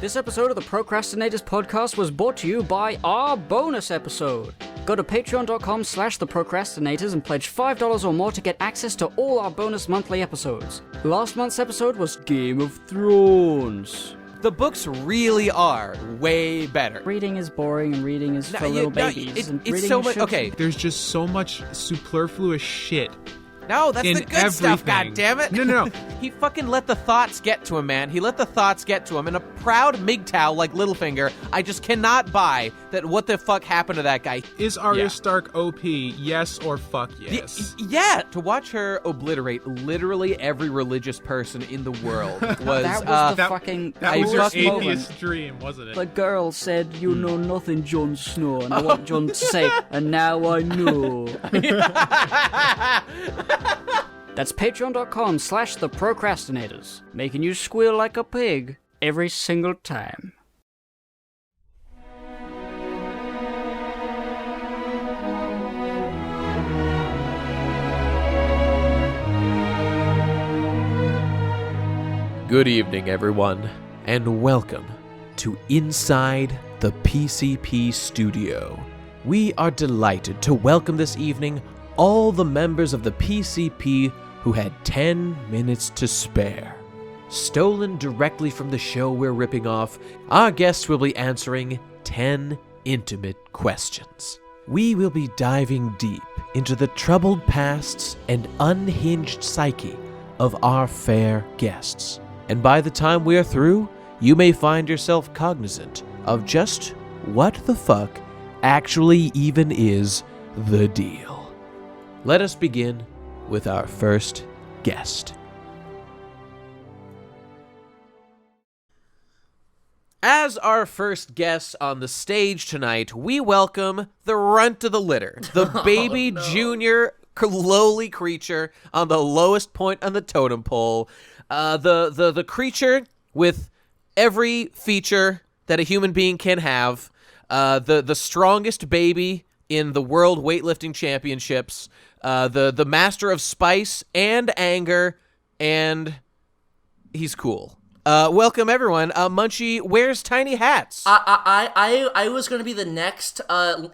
This episode of the Pro Crastinators podcast was brought to you by our bonus episode. Go to patreon.com/theprocrastinators and pledge $5 or more to get access to all our bonus monthly episodes. Last month's episode was Game of Thrones. The books really are way better. Reading is boring and reading is for little babies. It's so much. Okay, there's just so much superfluous shit. No, that's the good stuff, everything. goddammit. No. He fucking let the thoughts get to him, man. He let the thoughts get to him. And a proud MGTOW like Littlefinger, I just cannot buy that what the fuck happened to that guy. Is Arya Stark OP? Yes or fuck yes? Yeah, to watch her obliterate literally every religious person in the world was... that was the fucking... That was your moment. atheist dream, wasn't it? The girl said, "You know nothing, Jon Snow." And I want Jon to say, "And now I know." That's patreon.com/theprocrastinators, making you squeal like a pig every single time. Good evening, everyone, and welcome to Inside the PCP Studio. We are delighted to welcome this evening all the members of the PCP who had 10 minutes to spare. Stolen directly from the show we're ripping off, our guests will be answering 10 intimate questions. We will be diving deep into the troubled pasts and unhinged psyche of our fair guests. And by the time we're through, you may find yourself cognizant of just what the fuck actually even is the deal. Let us begin with our first guest. As our first guest on the stage tonight, we welcome the runt of the litter, the baby junior lowly creature on the lowest point on the totem pole, the creature with every feature that a human being can have, the strongest baby in the World Weightlifting Championships, the master of spice and anger, and he's cool. Welcome, everyone. Munchie wears tiny hats. I was going to be the next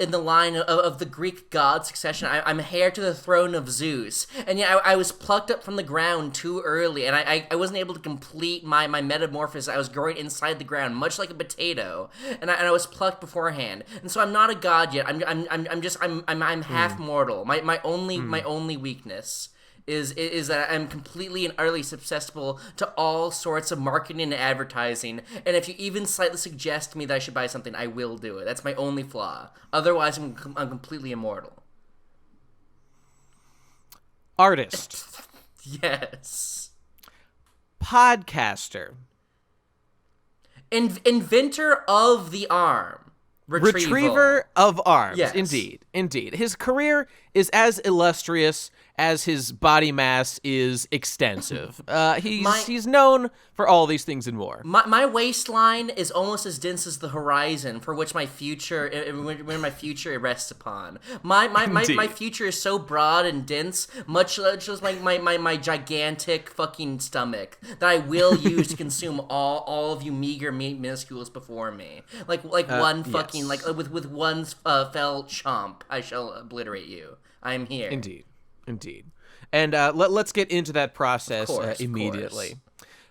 in the line of the Greek god succession. I'm heir to the throne of Zeus. And yeah, I was plucked up from the ground too early, and I wasn't able to complete my metamorphosis. I was growing inside the ground, much like a potato, and I was plucked beforehand. And so I'm not a god yet. I'm half mortal. My only weakness is that I'm completely and utterly susceptible to all sorts of marketing and advertising, and if you even slightly suggest to me that I should buy something, I will do it. That's my only flaw. Otherwise, I'm completely immortal. Artist. Yes. Podcaster. Inventor of the arm. Retriever of arms. Yes. Indeed. His career is as illustrious as his body mass is extensive. He's known for all these things and more. My waistline is almost as dense as the horizon, for which my future rests upon. My future is so broad and dense, much like my gigantic fucking stomach, that I will use to consume all of you meager minuscules before me. Like one fucking yes. with one fell chomp, I shall obliterate you. I am here. Indeed. And let's get into that process immediately.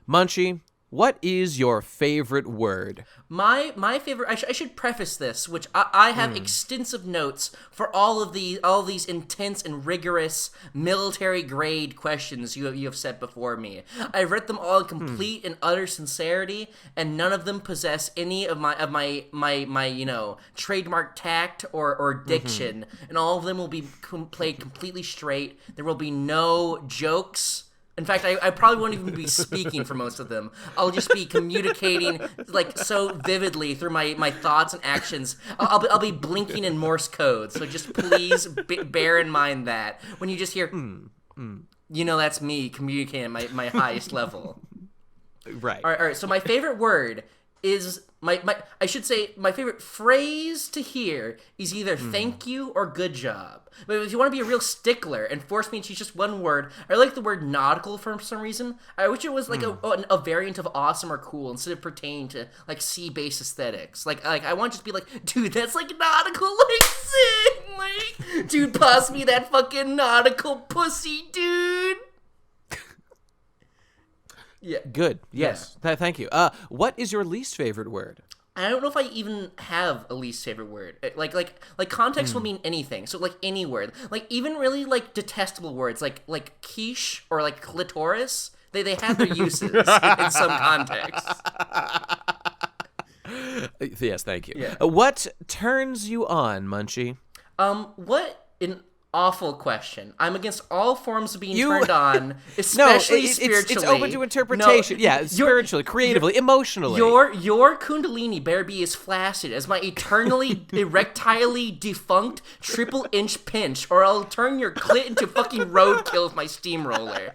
Munchie, what is your favorite word? My favorite. I should preface this, which I have extensive notes for all of these intense and rigorous military grade questions you have set before me. I've read them all in complete and utter sincerity, and none of them possess any of my trademark tact or diction, and all of them will be played completely straight. There will be no jokes. In fact, I probably won't even be speaking for most of them. I'll just be communicating like so vividly through my thoughts and actions. I'll be blinking in Morse code. So just please bear in mind that when you just hear, that's me communicating at my highest level. Right. All right. So my favorite word is my I should say my favorite phrase to hear is either thank you or good job. But if you want to be a real stickler and force me to choose just one word, I like the word nautical for some reason. I wish it was like a variant of awesome or cool instead of pertaining to like sea-based aesthetics. Like I want to just be like, dude, that's like nautical, like sick, like, dude, pass me that fucking nautical pussy, dude. Yeah. Good. Yes. Thank you. What is your least favorite word? I don't know if I even have a least favorite word. Like context will mean anything. So like any word, like even really like detestable words, like quiche or like clitoris. They have their uses in some contexts. Yes. Thank you. Yeah. What turns you on, Munchie? What an awful question. I'm against all forms of being turned on, especially spiritually. It's open to interpretation. No, spiritually, creatively, emotionally. Your kundalini better be as flaccid as my eternally erectilely defunct triple-inch pinch, or I'll turn your clit into fucking roadkill with my steamroller.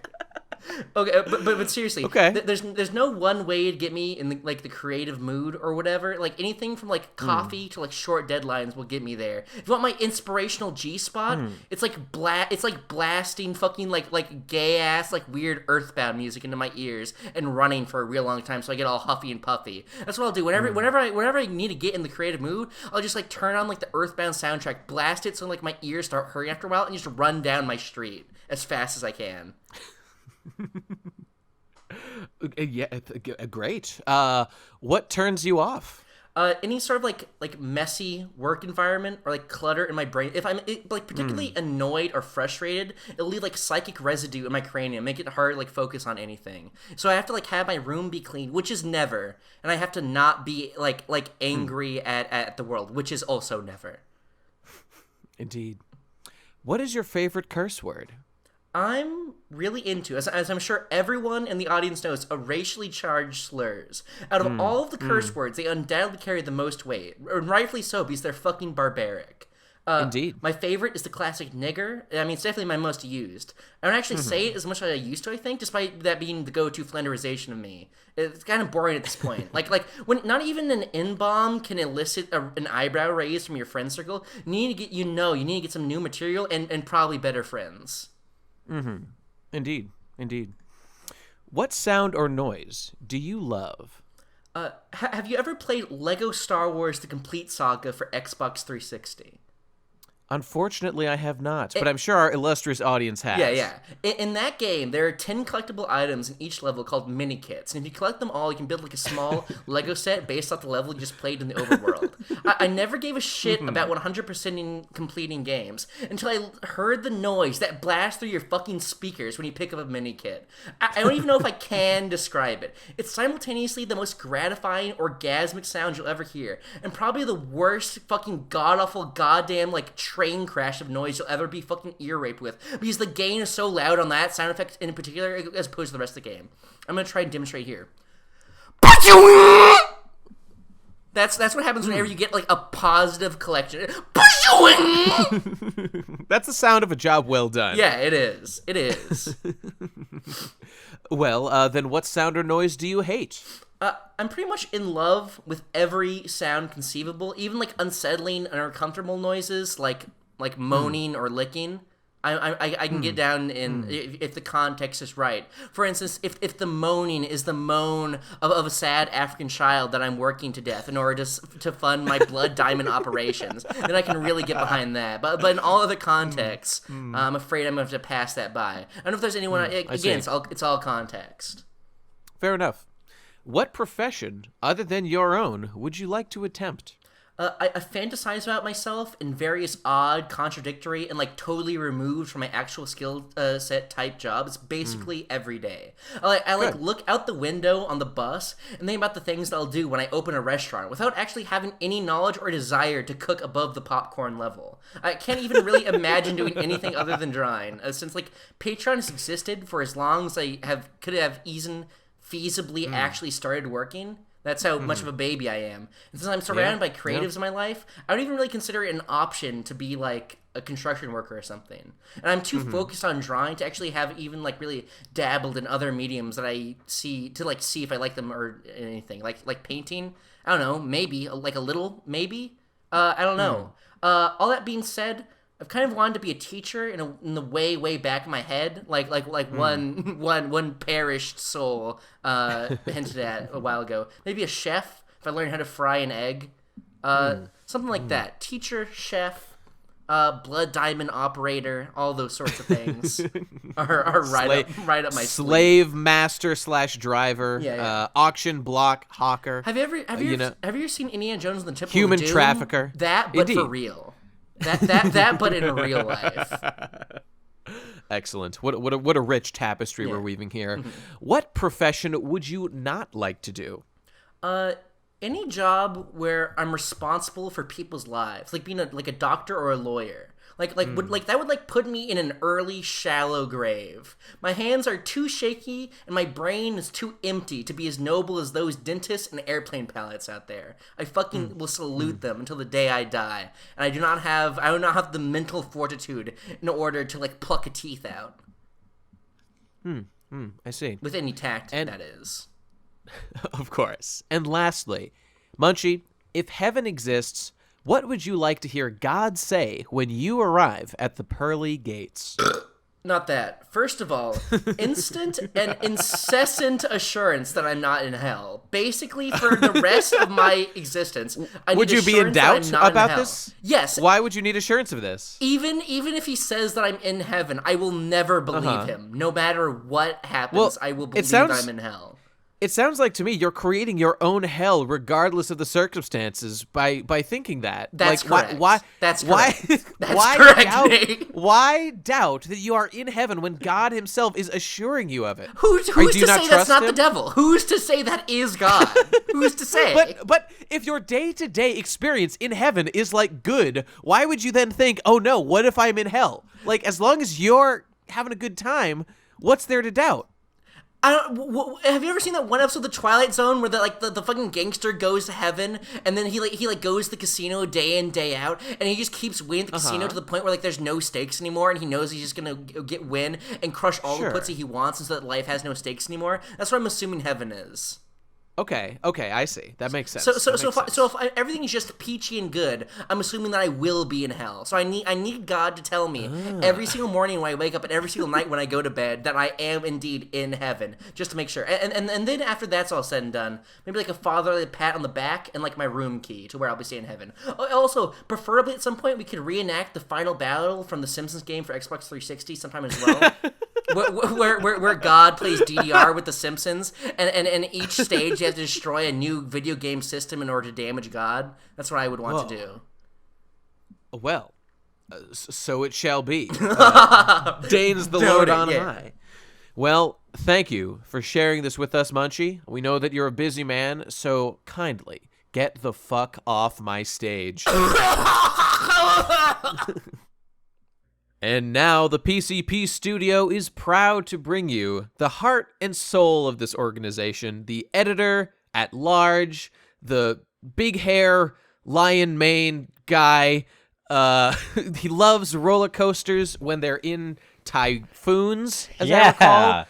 Okay, but seriously, okay. There's no one way to get me in the creative mood or whatever. Like anything from like coffee to like short deadlines will get me there. If you want my inspirational G spot, it's like blasting fucking like gay ass like weird Earthbound music into my ears and running for a real long time so I get all huffy and puffy. That's what I'll do whenever I need to get in the creative mood. I'll just like turn on like the Earthbound soundtrack, blast it so like my ears start hurting after a while, and just run down my street as fast as I can. Yeah, great. What turns you off? Any sort of like messy work environment or like clutter in my brain. If I'm like particularly annoyed or frustrated, it'll leave like psychic residue in my cranium, make it hard to like focus on anything. So I have to like have my room be clean, which is never, and I have to not be like angry at the world, which is also never. Indeed. What is your favorite curse word? I'm really into, as I'm sure everyone in the audience knows, a racially charged slurs. Out of all of the curse words, they undoubtedly carry the most weight, and rightfully so, because they're fucking barbaric. Indeed. My favorite is the classic nigger. I mean, it's definitely my most used. I don't actually say it as much as I used to, I think, despite that being the go-to Flanderization of me. It's kind of boring at this point. like when not even an N-bomb can elicit an eyebrow raise from your friend circle, you need to get some new material and probably better friends. Mm-hmm. Indeed. What sound or noise do you love? Have you ever played Lego Star Wars: The Complete Saga for Xbox 360? Unfortunately, I have not, but I'm sure our illustrious audience has. Yeah. In that game, there are 10 collectible items in each level called mini-kits, and if you collect them all, you can build like a small Lego set based off the level you just played in the overworld. I never gave a shit about 100%ing completing games until I heard the noise that blasts through your fucking speakers when you pick up a mini-kit. I don't even know if I can describe it. It's simultaneously the most gratifying, orgasmic sound you'll ever hear, and probably the worst fucking god-awful goddamn like train crash of noise you'll ever be fucking ear raped with, because the gain is so loud on that sound effect in particular as opposed to the rest of the game. I'm gonna try and demonstrate here. That's what happens whenever you get like a positive collection. That's the sound of a job well done. Yeah, it is. Well, then what sound or noise do you hate? I'm pretty much in love with every sound conceivable, even like unsettling and uncomfortable noises like moaning or licking. I can get down in if the context is right. For instance, if the moaning is the moan of a sad African child that I'm working to death in order to fund my blood diamond operations, then I can really get behind that. But in all other contexts, I'm afraid I'm going to have to pass that by. I don't know if there's anyone. Again, it's all context. Fair enough. What profession, other than your own, would you like to attempt? I fantasize about myself in various odd, contradictory, and like totally removed from my actual skill set type jobs basically every day. I look out the window on the bus and think about the things that I'll do when I open a restaurant without actually having any knowledge or desire to cook above the popcorn level. I can't even really imagine doing anything other than drawing, since like Patreon has existed for as long as I could have even feasibly actually started working. That's how much of a baby I am. And since I'm surrounded by creatives in my life, I don't even really consider it an option to be like a construction worker or something. And I'm too focused on drawing to actually have even like really dabbled in other mediums that I see to like see if I like them or anything. Like painting, I don't know, maybe like a little, maybe. I don't know. All that being said, I've kind of wanted to be a teacher in the way back of my head, like one perished soul hinted at a while ago. Maybe a chef if I learn how to fry an egg, something like that. Teacher, chef, blood diamond operator, all those sorts of things are right up my slave master / driver, auction block hawker. Have you ever seen Indiana Jones and the Temple human of Doom? trafficker? That, but Indeed. for real. That, but in real life. Excellent. What a rich tapestry we're weaving here. What profession would you not like to do? Any job where I'm responsible for people's lives, like being like a doctor or a lawyer. That would put me in an early, shallow grave. My hands are too shaky, and my brain is too empty to be as noble as those dentists and airplane pilots out there. I fucking will salute them until the day I die, and I do not have the mental fortitude in order to like pluck a teeth out. I see. With any tact, that is. Of course. And lastly, Munchie, if heaven exists, what would you like to hear God say when you arrive at the pearly gates? Not that. First of all, instant and incessant assurance that I'm not in hell. Basically, for the rest of my existence, I would need you be in assurance that I'm doubt not in about hell. this? Yes. Why would you need assurance of this? Even if he says that I'm in heaven, I will never believe him. No matter what happens, I will believe that I'm in hell. It sounds like to me you're creating your own hell regardless of the circumstances by thinking that. That's correct. That's correct. Why correct, doubt, Nate. why doubt that you are in heaven when God himself is assuring you of it? Who's to say that's not the devil? Who's to say that is God? Who's to say? But if your day-to-day experience in heaven is like good, why would you then think, oh no, what if I'm in hell? Like, as long as you're having a good time, what's there to doubt? Have you ever seen that one episode of The Twilight Zone where the fucking gangster goes to heaven and then he goes to the casino day in day out and he just keeps winning at the casino to the point where like there's no stakes anymore and he knows he's just gonna win and crush all the pussy he wants and so that life has no stakes anymore? That's what I'm assuming heaven is. Okay, I see. That makes sense. So if everything's just peachy and good, I'm assuming that I will be in hell. So I need God to tell me every single morning when I wake up and every single night when I go to bed that I am indeed in heaven, just to make sure. And then after that's all said and done, maybe like a fatherly pat on the back and like my room key to where I'll be staying in heaven. Also, preferably at some point we could reenact the final battle from the Simpsons game for Xbox 360 sometime as well. where God plays DDR with the Simpsons, and in each stage you have to destroy a new video game system in order to damage God. That's what I would want to do. Well, so it shall be. Deigns the Lord on high. Well, thank you for sharing this with us, Munchie. We know that you're a busy man, so kindly get the fuck off my stage. And now the PCP studio is proud to bring you the heart and soul of this organization, the editor at large, the big hair, lion mane guy. He loves roller coasters when they're in typhoons, as I recall.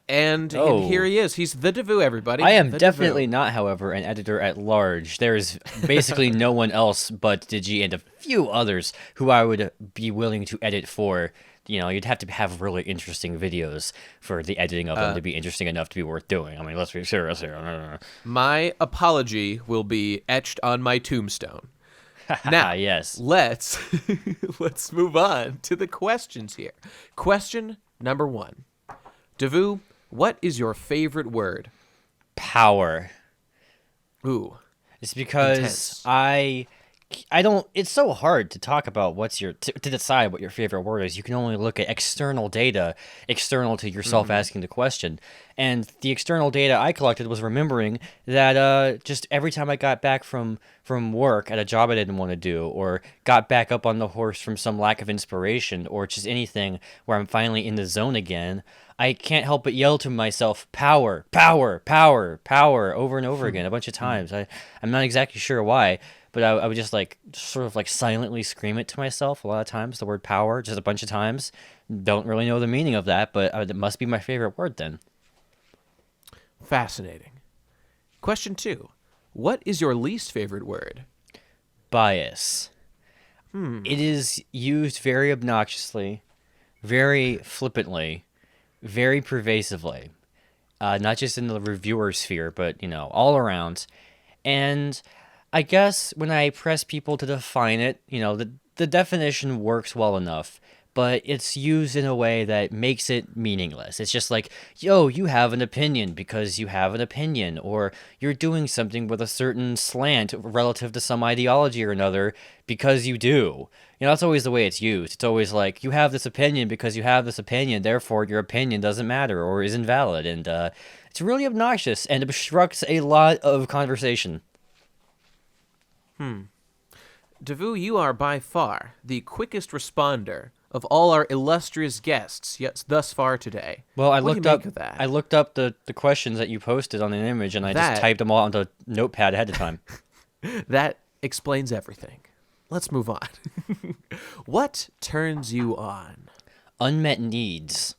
And here he is. He's the Davoo, everybody. I am definitely not, however, an editor at large. There's basically no one else but Digi and a few others who I would be willing to edit for. You know, you'd have to have really interesting videos for the editing of them to be interesting enough to be worth doing. I mean, let's be serious here. My apology will be etched on my tombstone. Now, yes. Let's move on to the questions here. Question number 1. Davoo, what is your favorite word? Power. Ooh. It's because intense. I don't. It's so hard to talk about to decide what your favorite word is. You can only look at external data, external to yourself asking the question. And the external data I collected was remembering that just every time I got back from work at a job I didn't want to do, or got back up on the horse from some lack of inspiration, or just anything where I'm finally in the zone again, I can't help but yell to myself, power, power, power, power, over and over again a bunch of times. I'm not exactly sure why, but I would just like sort of like silently scream it to myself a lot of times, the word power, just a bunch of times. Don't really know the meaning of that, but it must be my favorite word then. Fascinating. Question 2. What is your least favorite word? Bias. It is used very obnoxiously, very flippantly, very pervasively, not just in the reviewer sphere, but, all around. And I guess when I press people to define it, the definition works well enough, but it's used in a way that makes it meaningless. It's just like, yo, you have an opinion because you have an opinion, or you're doing something with a certain slant relative to some ideology or another because you do. That's always the way it's used. It's always like, you have this opinion because you have this opinion, therefore your opinion doesn't matter or is invalid. And it's really obnoxious and obstructs a lot of conversation. Davoo, you are by far the quickest responder of all our illustrious guests yet thus far today. Well, I What do looked you up make of that? I looked up the questions that you posted on an image, and I That- just typed them all onto Notepad ahead of time. That explains everything. Let's move on. What turns you on? Unmet needs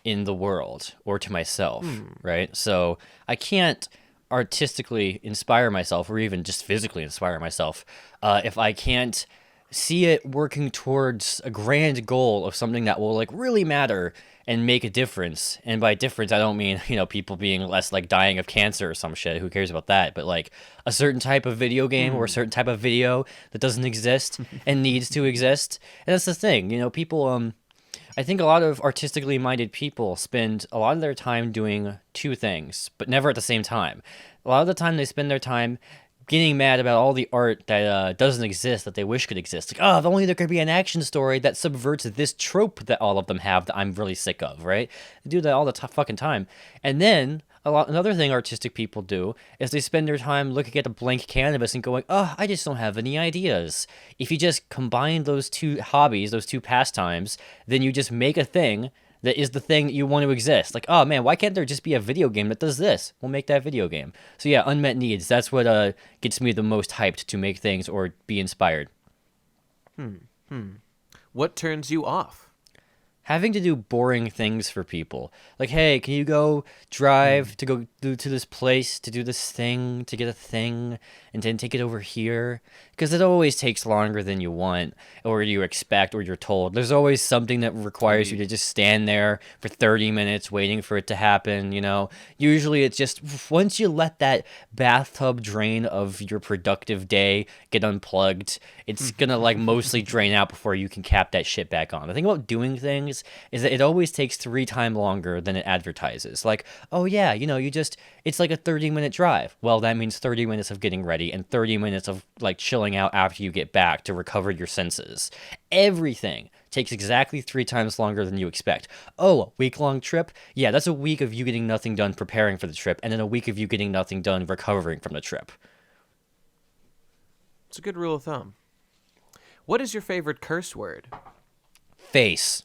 in the world or to myself, right? So I can't artistically inspire myself or even just physically inspire myself if I can't see it working towards a grand goal of something that will like really matter and make a difference. And by difference, I don't mean, people being less like dying of cancer or some shit. Who cares about that? But like a certain type of video game or a certain type of video that doesn't exist and needs to exist. And that's the thing, people, I think a lot of artistically minded people spend a lot of their time doing two things, but never at the same time. A lot of the time they spend their time getting mad about all the art that doesn't exist that they wish could exist. Like, oh, if only there could be an action story that subverts this trope that all of them have that I'm really sick of, right? They do that all the fucking time. And then another thing artistic people do is they spend their time looking at a blank canvas and going, oh, I just don't have any ideas. If you just combine those two hobbies, those two pastimes, then you just make a thing that is the thing that you want to exist. Like, oh man, why can't there just be a video game that does this? We'll make that video game. So yeah, unmet needs. That's what gets me the most hyped to make things or be inspired. What turns you off? Having to do boring things for people. Like, hey, can you go drive to go to this place to do this thing, to get a thing, and then take it over here? Because it always takes longer than you want, or you expect, or you're told. There's always something that requires you to just stand there for 30 minutes waiting for it to happen, Usually it's just, once you let that bathtub drain of your productive day get unplugged, it's gonna like mostly drain out before you can cap that shit back on. The thing about doing things is that it always takes 3 times longer than it advertises. Like, oh yeah, it's like a 30-minute drive. Well, that means 30 minutes of getting ready and 30 minutes of like chilling out after you get back to recover your senses. Everything takes exactly 3 times longer than you expect. Oh, a week-long trip? Yeah, that's a week of you getting nothing done preparing for the trip, and then a week of you getting nothing done recovering from the trip. It's a good rule of thumb. What is your favorite curse word? Face.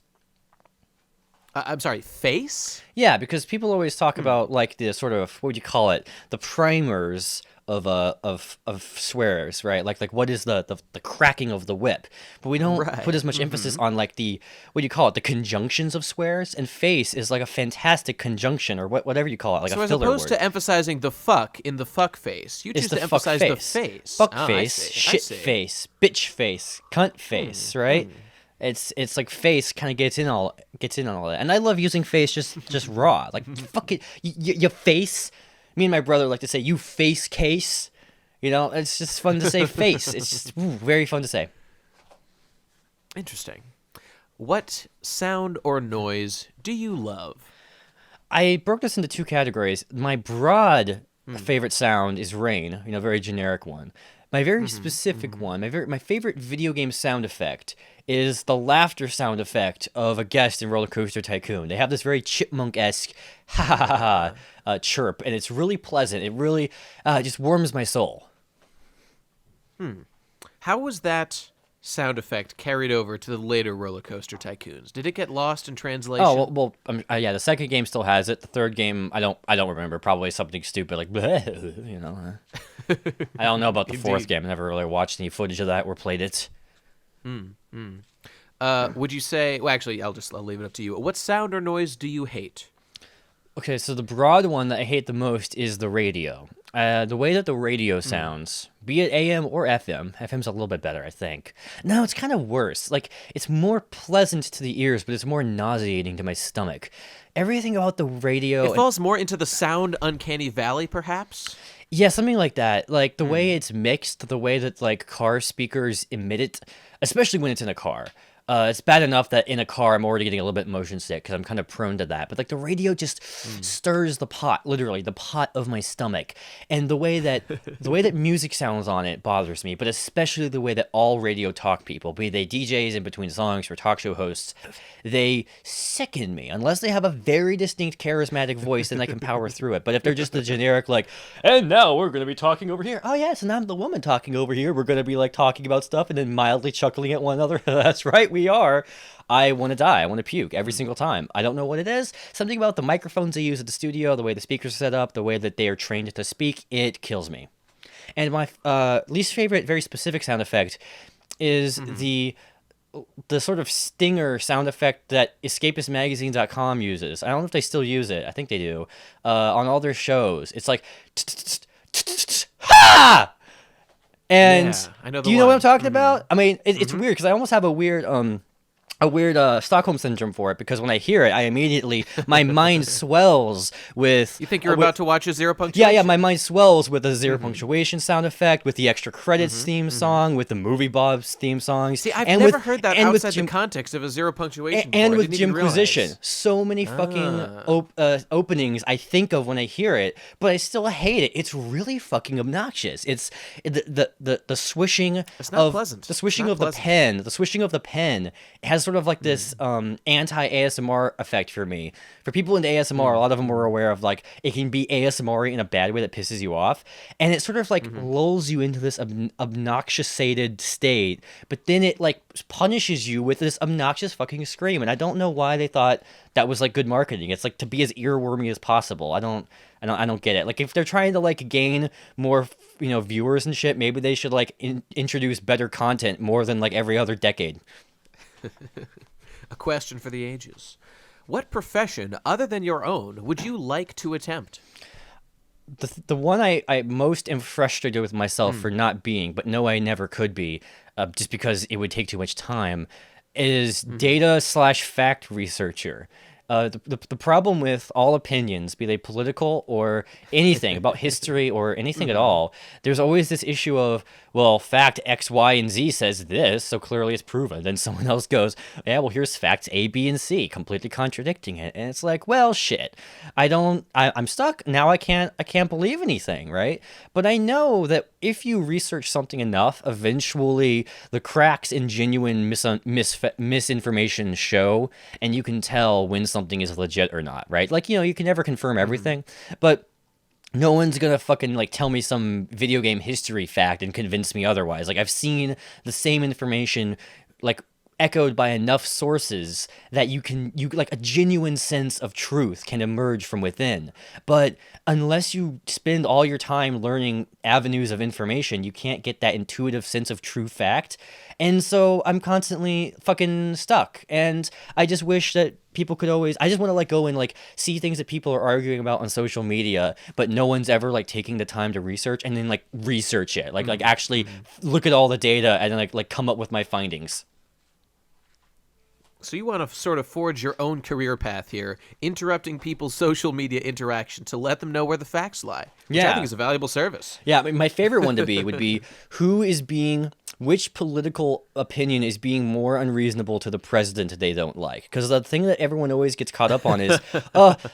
I'm sorry, face? Yeah, because people always talk about like the sort of, what would you call it, the primers of swears, right? Like what is the cracking of the whip? But we don't put as much emphasis on like the, what do you call it, the conjunctions of swears. And face is like a fantastic conjunction, or whatever you call it, like So a as filler opposed word. to emphasizing the fuck in the fuck face, you It's choose the to fuck emphasize face. the face. Fuck Oh, I face, see, I shit see. face, bitch face, cunt face, right? It's like face kind of gets in on all that, and I love using face just raw, like fuck it, you face. Me and my brother like to say you face case, It's just fun to say face. It's just very fun to say. Interesting. What sound or noise do you love? I broke this into 2 categories. My broad favorite sound is rain, very generic one. My very specific one, my favorite video game sound effect is the laughter sound effect of a guest in Roller Coaster Tycoon. They have this very chipmunk-esque ha ha ha ha chirp, and it's really pleasant. It really just warms my soul. How was that sound effect carried over to the later Roller Coaster Tycoons? Did it get lost in translation? Oh yeah. The second game still has it. The third game, I don't remember. Probably something stupid like, you know. I don't know about the fourth game. I never really watched any footage of that or played it. Would you say? Well, actually, I'll leave it up to you. What sound or noise do you hate? Okay, so the broad one that I hate the most is the radio. The way that the radio sounds, be it AM or FM, FM's a little bit better, I think. No, it's kind of worse. Like, it's more pleasant to the ears, but it's more nauseating to my stomach. Everything about the radio... It falls more into the sound uncanny valley, perhaps? Yeah, something like that. Like, the way it's mixed, the way that, like, car speakers emit it, especially when it's in a car. It's bad enough that in a car I'm already getting a little bit motion sick because I'm kind of prone to that. But like the radio just stirs the pot, literally the pot of my stomach. And the way that music sounds on it bothers me, but especially the way that all radio talk people, be they DJs in between songs or talk show hosts, they sicken me. Unless they have a very distinct charismatic voice, then I can power through it. But if they're just the generic like, and now we're going to be talking over here. Oh yes, and I'm the woman talking over here. We're going to be like talking about stuff and then mildly chuckling at one another. That's right. We are. I want to die. I want to puke every single time. I don't know what it is. Something about the microphones they use at the studio, the way the speakers are set up, the way that they are trained to speak, it kills me. And my least favorite, very specific sound effect is the sort of stinger sound effect that escapistmagazine.com uses. I don't know if they still use it. I think they do. On all their shows. It's like, ha! And I know do you know what I'm talking about? I mean, it's weird because I almost have a weird Stockholm syndrome for it, because when I hear it, I immediately, my mind swells with... You think you're about to watch a Zero Punctuation? Yeah, my mind swells with the Zero Punctuation sound effect, with the extra credits theme song, with the Movie Bob's theme song. See, I've never heard that outside the context of a Zero Punctuation and before. with Jimquisition. So many fucking openings I think of when I hear it, but I still hate it. It's really fucking obnoxious. It's the swishing it's not pleasant. The swishing of the pen. The swishing of the pen has sort of like this anti-ASMR effect for me. For people into ASMR, a lot of them are aware of like it can be ASMR in a bad way that pisses you off, and it sort of like lulls you into this obnoxious-sated state, but then it like punishes you with this obnoxious fucking scream, and I don't know why they thought that was like good marketing. It's like to be as earwormy as possible. I don't get it. Like if they're trying to like gain more, viewers and shit, maybe they should like introduce better content more than like every other decade. A question for the ages. What profession, other than your own, would you like to attempt? The one I most am frustrated with myself for not being, but know I never could be, just because it would take too much time, is data/fact researcher. The problem with all opinions, be they political or anything about history or anything at all, there's always this issue of, well, fact X, Y, and Z says this, so clearly it's proven. Then someone else goes, yeah, well, here's facts A, B, and C, completely contradicting it. And it's like, well, shit. I'm stuck. Now I can't believe anything, right? But I know that if you research something enough, eventually the cracks in genuine misinformation show, and you can tell when something is legit or not, right? Like, you can never confirm everything, but no one's gonna fucking like tell me some video game history fact and convince me otherwise. Like I've seen the same information like echoed by enough sources that you like a genuine sense of truth can emerge from within. But unless you spend all your time learning avenues of information, you can't get that intuitive sense of true fact. And so I'm constantly fucking stuck. And I just wish that people could I just want to like go and like see things that people are arguing about on social media, but no one's ever like taking the time to research and then like research it. Like actually look at all the data and then like come up with my findings. So you want to sort of forge your own career path here, interrupting people's social media interaction to let them know where the facts lie, which I think is a valuable service. Yeah, I mean, my favorite one would be which political opinion is being more unreasonable to the president they don't like. Because the thing that everyone always gets caught up on is,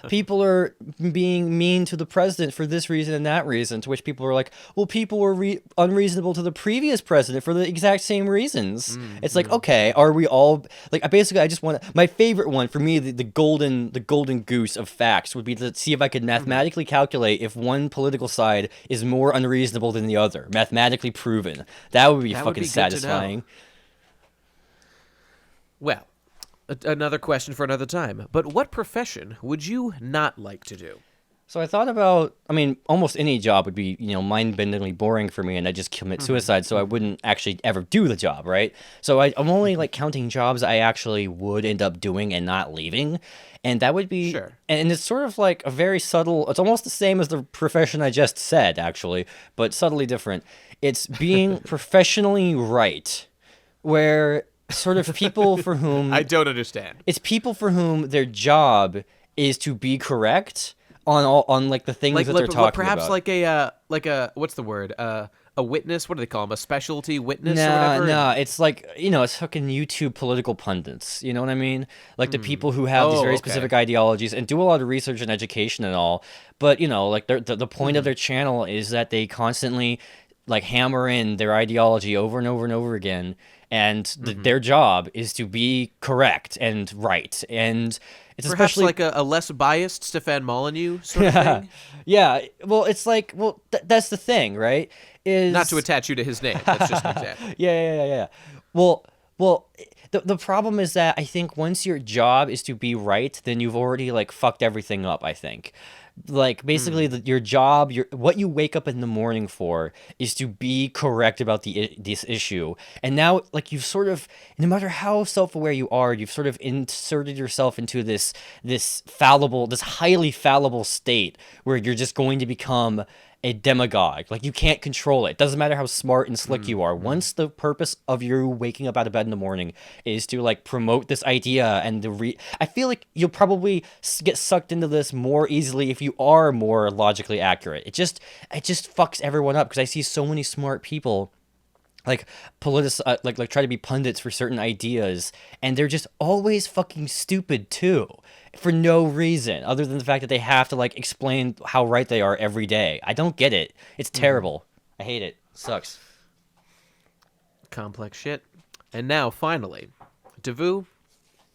people are being mean to the president for this reason and that reason, to which people are like, well, people were unreasonable to the previous president for the exact same reasons. It's like, okay, are we all... Like, I just want to... My favorite one, for me, the golden goose of facts would be to see if I could mathematically calculate if one political side is more unreasonable than the other. Mathematically proven. That would be fucking satisfying. Well, another question for another time. But what profession would you not like to do? So I thought about, I mean, almost any job would be, mind-bendingly boring for me, and I'd just commit suicide, so I wouldn't actually ever do the job, right? So I'm only, like, counting jobs I actually would end up doing and not leaving, and that would be, Sure. And it's sort of like a very subtle, it's almost the same as the profession I just said, actually, but subtly different. It's being professionally right, where sort of people for whom... I don't understand. It's people for whom their job is to be correct on like the things that they're talking perhaps about. like a what's the word? A witness? What do they call them? A specialty witness or No, whatever? no, it's like, it's fucking YouTube political pundits. You know what I mean? Like the people who have these Oh, very okay. specific ideologies and do a lot of research and education and all. But, like the point of their channel is that they constantly like hammer in their ideology over and over and over again. And their job is to be correct and right. And it's Perhaps especially like a less biased Stefan Molyneux sort of thing? yeah. Well, it's like, that's the thing, right? Is Not to attach you to his name. That's just an example. Yeah. Well, the problem is that I think once your job is to be right, then you've already like fucked everything up, I think. Like basically your job, what you wake up in the morning for is to be correct about this issue. And now like you've sort of, no matter how self-aware you are, you've sort of inserted yourself into this highly fallible state where you're just going to become a demagogue. Like you can't control it. Doesn't matter how smart and slick you are. Once the purpose of you waking up out of bed in the morning is to like promote this idea and I feel like you'll probably get sucked into this more easily if you are more logically accurate. It just fucks everyone up because I see so many smart people like like try to be pundits for certain ideas, and they're just always fucking stupid too, for no reason other than the fact that they have to like explain how right they are every day. I don't get it. It's terrible. I hate it. Sucks. Complex shit. And now, finally, Davoo,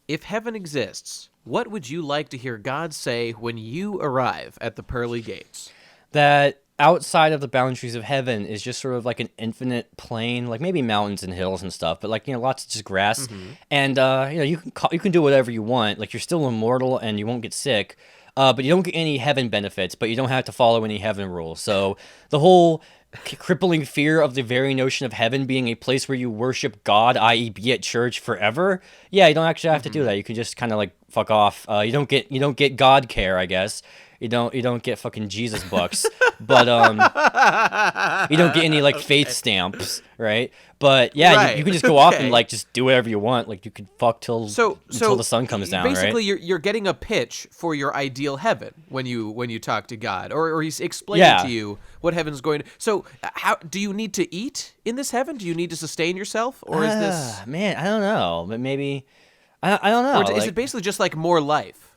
if heaven exists, what would you like to hear God say when you arrive at the pearly gates? That outside of the boundaries of heaven is just sort of like an infinite plain, like maybe mountains and hills and stuff, but like, lots of just grass. And, you can do whatever you want. Like you're still immortal and you won't get sick, but you don't get any heaven benefits, but you don't have to follow any heaven rules. So the whole crippling fear of the very notion of heaven being a place where you worship God, i.e. be at church forever. Yeah, you don't actually have to do that. You can just kind of like fuck off. You don't get God care, I guess. You don't get fucking Jesus bucks, but you don't get any like faith stamps, right? But yeah, Right. you can just go off Okay. and like just do whatever you want. Like you could fuck until the sun comes down, basically right? you're getting a pitch for your ideal heaven when you talk to God, or he's explaining Yeah. to you what heaven's going to. So how do you need to eat in this heaven? Do you need to sustain yourself, or is this, Man, I don't know, but maybe I don't know. or is like- it basically just like more life?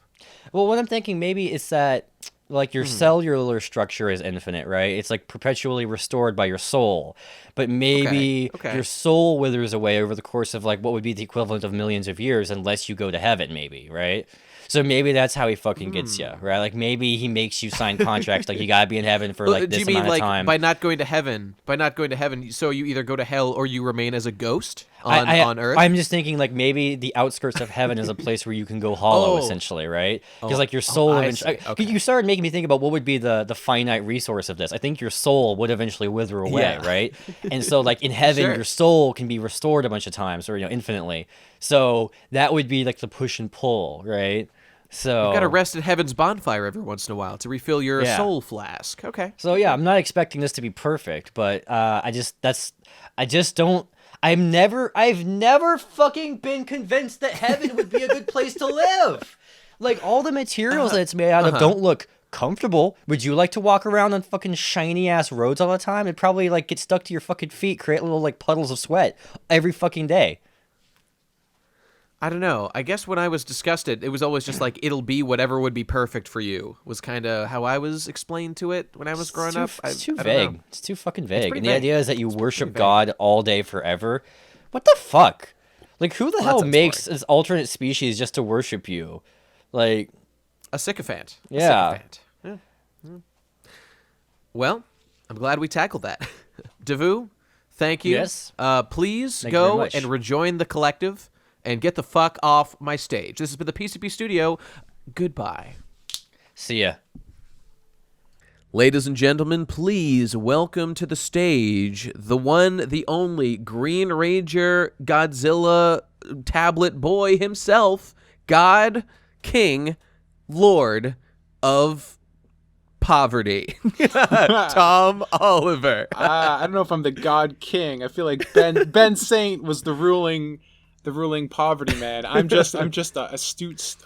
Well, what I'm thinking maybe is that like your cellular structure is infinite, right? It's like perpetually restored by your soul. But maybe Okay. your soul withers away over the course of like what would be the equivalent of millions of years unless you go to heaven, maybe, right? So maybe that's how he fucking gets you, right? Like maybe he makes you sign contracts like you gotta be in heaven for like Do this you mean amount like of time. by not going to heaven, so you either go to hell or you remain as a ghost on Earth? I'm just thinking like maybe the outskirts of heaven is a place where you can go hollow, Oh. essentially, right? Because like your soul I eventually. see. Okay. You started making me think about what would be the finite resource of this. I think your soul would eventually wither away, Yeah. right? And so like in heaven, Sure. your soul can be restored a bunch of times, or infinitely. So that would be like the push and pull, right? So Got to rest at heaven's bonfire every once in a while to refill your Yeah. soul flask. Okay. So yeah, I'm not expecting this to be perfect, but I've never fucking been convinced that heaven would be a good place to live. Like all the materials that it's made out of don't look comfortable. Would you like to walk around on fucking shiny ass roads all the time? It'd probably like get stuck to your fucking feet, create little like puddles of sweat every fucking day. I don't know. I guess when I was disgusted, it was always just like, it'll be whatever would be perfect for you, was kind of how I was explained to it when I was growing up. It's too I don't vague. know. It's too fucking vague. pretty And the vague. idea is that you worship vague. God all day forever. What the fuck? Like who the hell sounds makes this alternate species just to worship you? Like A sycophant. A Yeah. sycophant. Yeah. Mm. Well, I'm glad we tackled that. Davoo, thank you. Yes. Please Thank you very go much. and rejoin the collective and get the fuck off my stage. This has been the PCP Studio. Goodbye. See ya. Ladies and gentlemen, please welcome to the stage the one, the only Green Ranger Godzilla tablet boy himself, God, King, Lord of Poverty, Tom Oliver. I don't know if I'm the God King. I feel like Ben Saint was the ruling poverty man. I'm just a astute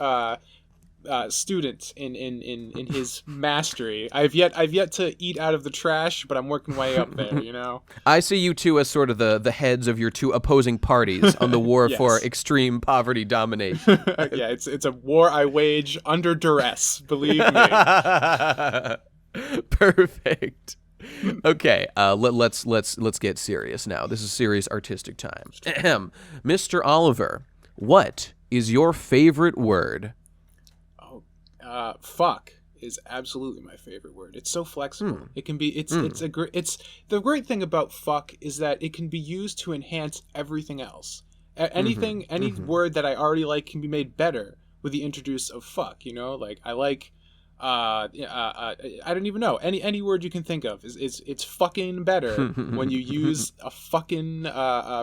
student in his mastery. I've yet to eat out of the trash, but I'm working way up there. You know. I see you two as sort of the heads of your two opposing parties on the war Yes. for extreme poverty domination. Yeah, it's a war I wage under duress. Believe me. Perfect. Okay, let's get serious now. This is serious artistic time. Ahem. Mr. Oliver, what is your favorite word? Fuck is absolutely my favorite word. It's so flexible. It can be. It's the great thing about fuck is that it can be used to enhance everything else. Any word that I already like can be made better with the introduce of fuck. You know, like I like. I don't even know any word you can think of it's fucking better when you use a fucking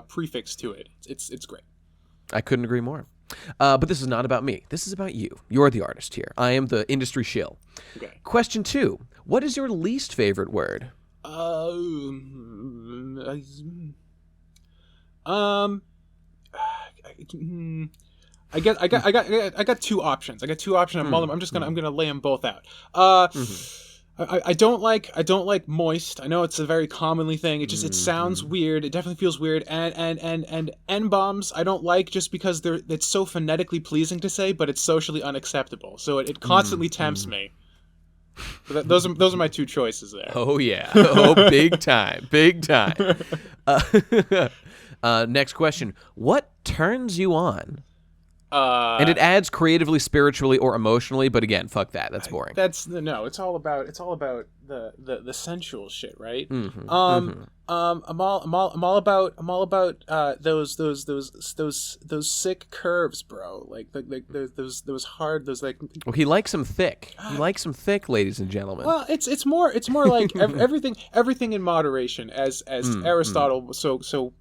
prefix to it. It's great. I couldn't agree more. But this is not about me. This is about you. You're the artist here. I am the industry shill. Okay. Question 2. What is your least favorite word? I got two options. I'm gonna lay them both out. I don't like moist. I know it's a very commonly thing. It sounds weird. It definitely feels weird. And N-bombs I don't like just because it's so phonetically pleasing to say, but it's socially unacceptable. So it constantly tempts me. But those are my two choices there. Oh yeah. Oh, big time. Big time. Next question. What turns you on? And it adds creatively, spiritually, or emotionally, but again, fuck that. That's boring. It's all about the sensual shit, right? I'm all about those sick curves, bro. Like those hard, those like. Well, he likes them thick. He likes them thick, ladies and gentlemen. Well, it's more like everything in moderation, as Aristotle so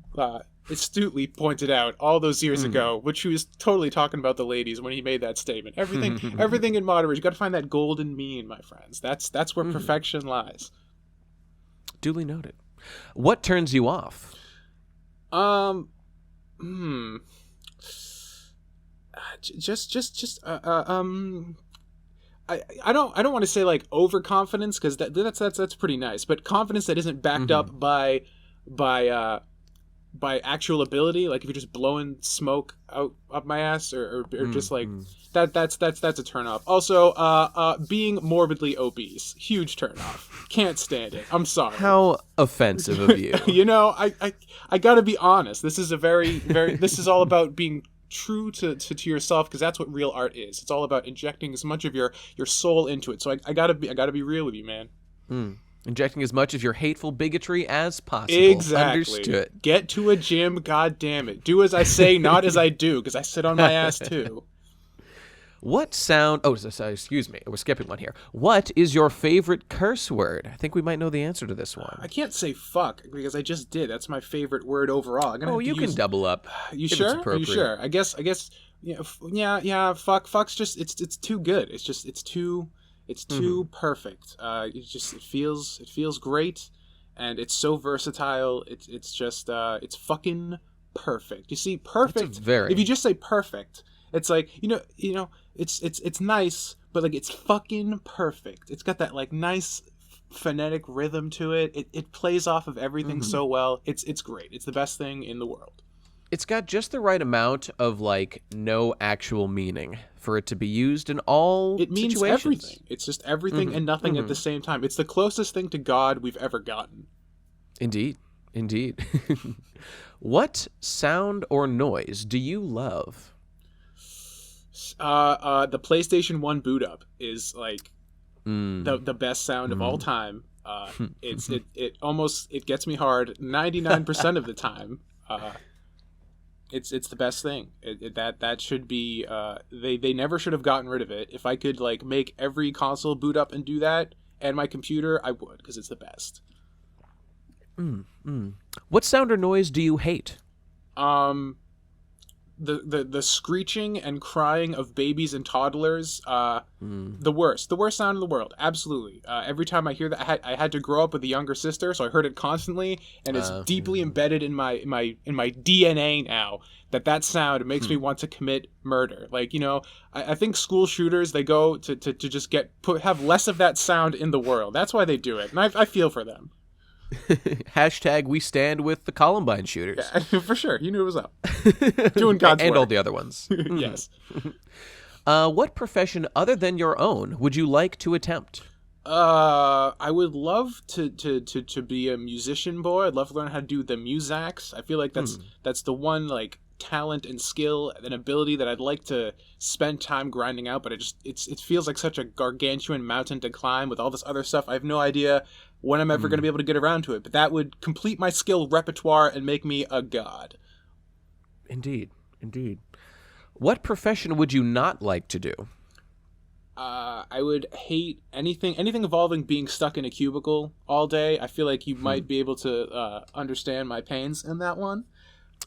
astutely pointed out all those years ago, which he was totally talking about the ladies when he made that statement. Everything in moderation. You got to find that golden mean, my friends. That's where perfection lies. Duly noted. What turns you off? I don't want to say like overconfidence, because that's pretty nice, but confidence that isn't backed up by actual ability. Like if you're just blowing smoke up my ass, or just like that's a turn off. Also, being morbidly obese, huge turn off. Can't stand it. I'm sorry. How offensive of you. You know, I gotta be honest. This is a very this is all about being true to yourself, because that's what real art is. It's all about injecting as much of your soul into it. So I gotta be real with you, man. Injecting as much of your hateful bigotry as possible. Exactly. Understood. Get to a gym, god damn it. Do as I say, not as I do, because I sit on my ass too. What sound... Oh, sorry, excuse me. We're skipping one here. What is your favorite curse word? I think we might know the answer to this one. I can't say fuck, because I just did. That's my favorite word overall. You can double up. You if sure? It's appropriate. Are you sure? I guess. Yeah. Fuck's just it's too good. It's too perfect. It feels great, and it's so versatile. It's fucking perfect. You see, perfect. If you just say perfect, it's like you know, it's nice, but like it's fucking perfect. It's got that like nice phonetic rhythm to it. It plays off of everything so well. It's great. It's the best thing in the world. It's got just the right amount of like no actual meaning for it to be used in all It means situations. everything. It's just everything and nothing at the same time. It's the closest thing to God we've ever gotten. Indeed. What sound or noise do you love? The PlayStation 1 boot up is like the best sound of all time. It gets me hard 99% of the time. It's the best thing. That should be. They never should have gotten rid of it. If I could like make every console boot up and do that, and my computer, I would, because it's the best. What sound or noise do you hate? The screeching and crying of babies and toddlers, the worst sound in the world. Absolutely. Every time I hear that, I had to grow up with a younger sister, so I heard it constantly, and it's deeply embedded in my DNA now. That sound makes me want to commit murder. Like, you know, I think school shooters, they go to just have less of that sound in the world. That's why they do it, and I feel for them. Hashtag we stand with the Columbine shooters. Yeah, for sure. You knew it was up. Doing God's and work. all the other ones. Yes. What profession other than your own would you like to attempt? I would love to be a musician, boy. I'd love to learn how to do the musax. I feel like that's the one like talent and skill and ability that I'd like to spend time grinding out, but it feels like such a gargantuan mountain to climb with all this other stuff. I have no idea when I'm ever going to be able to get around to it, but that would complete my skill repertoire and make me a god. Indeed. What profession would you not like to do? I would hate anything involving being stuck in a cubicle all day. I feel like you might be able to understand my pains in that one.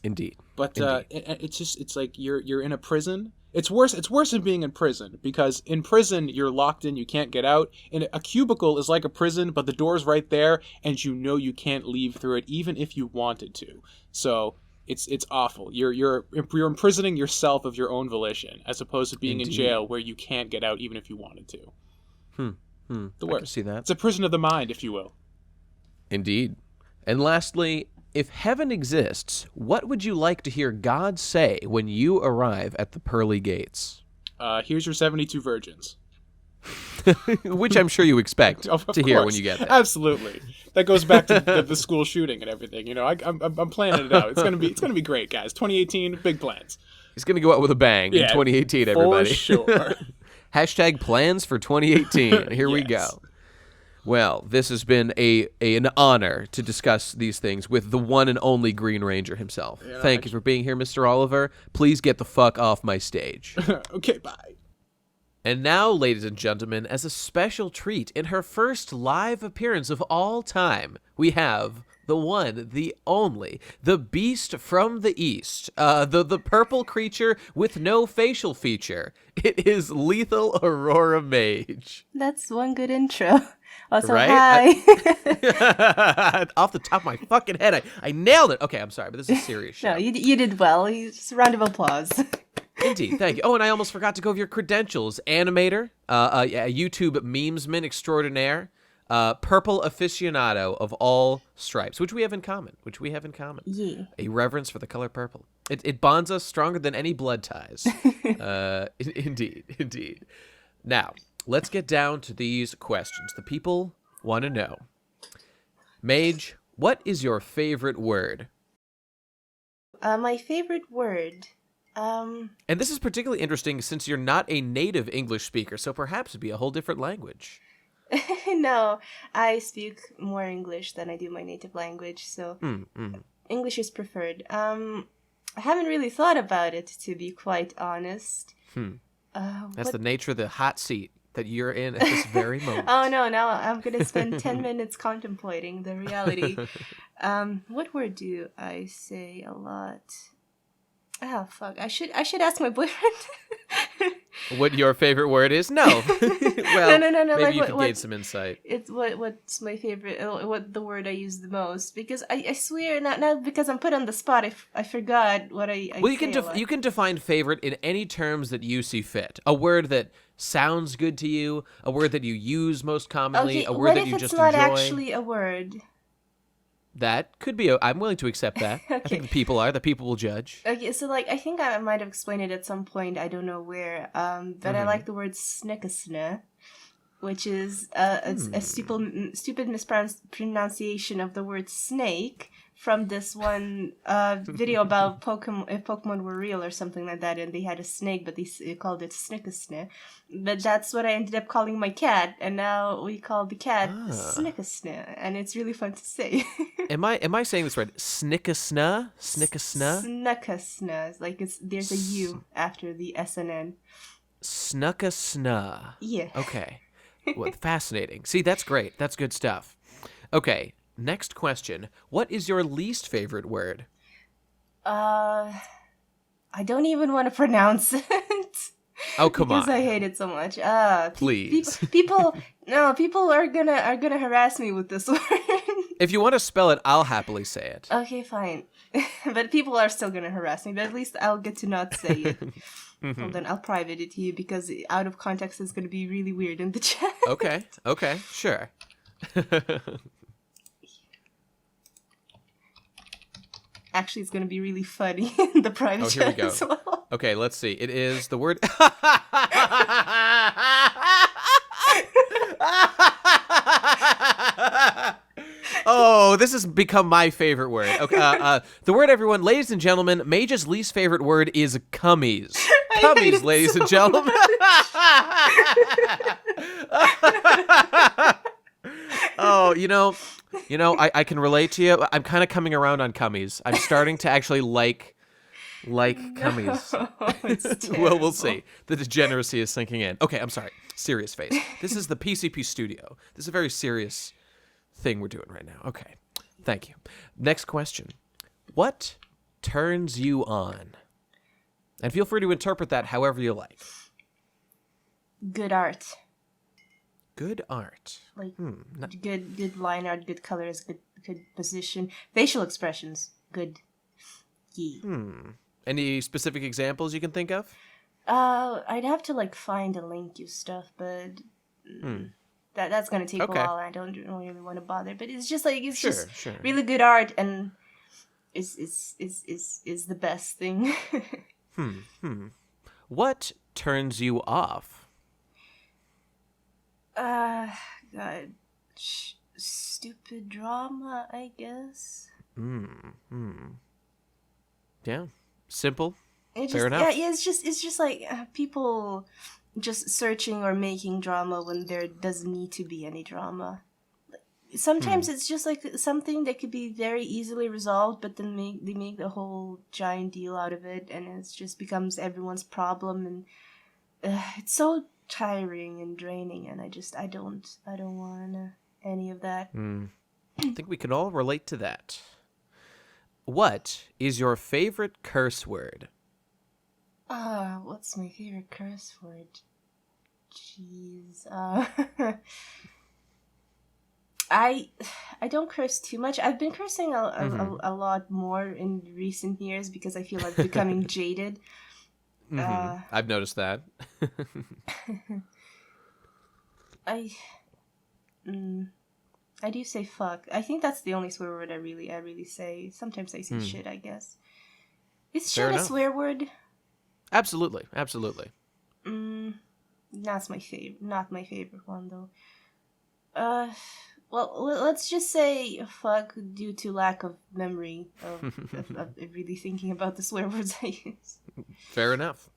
Indeed. But it's like you're in a prison. It's worse than being in prison, because in prison you're locked in, you can't get out. And a cubicle is like a prison, but the door's right there, and you know you can't leave through it even if you wanted to. So it's awful. You're imprisoning yourself of your own volition, as opposed to being in jail where you can't get out even if you wanted to. The worst. I can see that. It's a prison of the mind, if you will. Indeed. And lastly, if heaven exists, what would you like to hear God say when you arrive at the pearly gates? Here's your 72 virgins. Which I'm sure you expect to hear when you get there. Absolutely. That goes back to the school shooting and everything. You know, I'm planning it out. It's gonna be great, guys. 2018, big plans. He's gonna go out with a bang in 2018, everybody. For sure. Hashtag plans for 2018. Here we go. Well, this has been an honor to discuss these things with the one and only Green Ranger himself. Yeah, Thank you for being here, Mr. Oliver. Please get the fuck off my stage. Okay, bye. And now, ladies and gentlemen, as a special treat, in her first live appearance of all time, we have the one, the only, the beast from the east, the purple creature with no facial feature. It is Lethal Aurora Mage. That's one good intro. Also, right? hi. Off the top of my fucking head, I nailed it. Okay, I'm sorry, but this is a serious show. No, you did well. Just a round of applause. Indeed, thank you. Oh, and I almost forgot to go over your credentials. Animator, YouTube memesman extraordinaire, purple aficionado of all stripes, which we have in common. Yeah. A reverence for the color purple. It bonds us stronger than any blood ties. Indeed. Now, let's get down to these questions. The people want to know. Mage, what is your favorite word? My favorite word. And this is particularly interesting since you're not a native English speaker, so perhaps it'd be a whole different language. No, I speak more English than I do my native language, so English is preferred. I haven't really thought about it, to be quite honest. That's the nature of the hot seat that you're in at this very moment. Oh no, now I'm gonna spend 10 minutes contemplating the reality. What word do I say a lot? Oh fuck! I should ask my boyfriend. What your favorite word is? No. Well, no. maybe like, you can gain some insight. It's what's my favorite? What the word I use the most? Because I swear, not because I'm put on the spot. I forgot what I. Well, say you can define favorite in any terms that you see fit. A word that sounds good to you, a word that you use most commonly, a word that you just enjoy. What if it's not actually a word? That could be. I'm willing to accept that. Okay. I think the people will judge. Okay, so like I think I might have explained it at some point. I don't know where. But I like the word snickasne, which is a stupid mispronunciation of the word snake from this one video about Pokemon, if Pokemon were real or something like that, and they had a snake, but they called it Snickasne. But that's what I ended up calling my cat, and now we call the cat Snickasne, and it's really fun to say. Am I saying this right? Snickasna? Snickasna? Snickasne. Like there's a U after the S and N. Snuckasna. Yeah. Okay. Well, fascinating. See, that's great. That's good stuff. Okay, next question. What is your least favorite word? I don't even want to pronounce it. Oh, come because on. I hate it so much. Please. People are gonna harass me with this word. If you want to spell it, I'll happily say it. Okay, fine. But people are still gonna harass me. But at least I'll get to not say it. Well, then I'll private it to you because out of context is gonna be really weird in the chat. Okay, sure. Actually, it's gonna be really funny in the private Here we chat go. as well. Okay, let's see. It is the word... Oh, this has become my favorite word. Okay, the word, everyone, ladies and gentlemen, Mage's least favorite word is cummies. Cummies, ladies and gentlemen. Oh, I can relate to you. I'm kind of coming around on cummies. I'm starting to actually like cummies. Well, we'll see. The degeneracy is sinking in. Okay, I'm sorry. Serious face. This is the PCP studio. This is a very serious thing we're doing right now. Okay. Thank you. Next question. What turns you on? And feel free to interpret that however you like. Good art. Good art. Like good line art, good colors, good position, facial expressions, good. Yeah. Any specific examples you can think of? I'd have to find and link you stuff, but that's gonna take a while. And I don't really want to bother, but it's just Sure. really good art, and is the best thing. What turns you off? God, stupid drama, I guess. Yeah, simple. Fair enough. Yeah, it's just like people just searching or making drama when there doesn't need to be any drama. Sometimes it's just like something that could be very easily resolved, but then they make the whole giant deal out of it, and it just becomes everyone's problem, and it's so tiring and draining, and I don't want any of that. I think we can all relate to that. What is your favorite curse word? What's my favorite curse word? Jeez. I don't curse too much. I've been cursing a lot more in recent years because I feel like becoming jaded. I've noticed that. I do say fuck. I think that's the only swear word I really say. Sometimes I say shit, I guess. Is Fair shit enough. a swear word? Absolutely. That's my favorite. Not my favorite one though. Well, let's just say fuck due to lack of memory of really thinking about the swear words I use. Fair enough.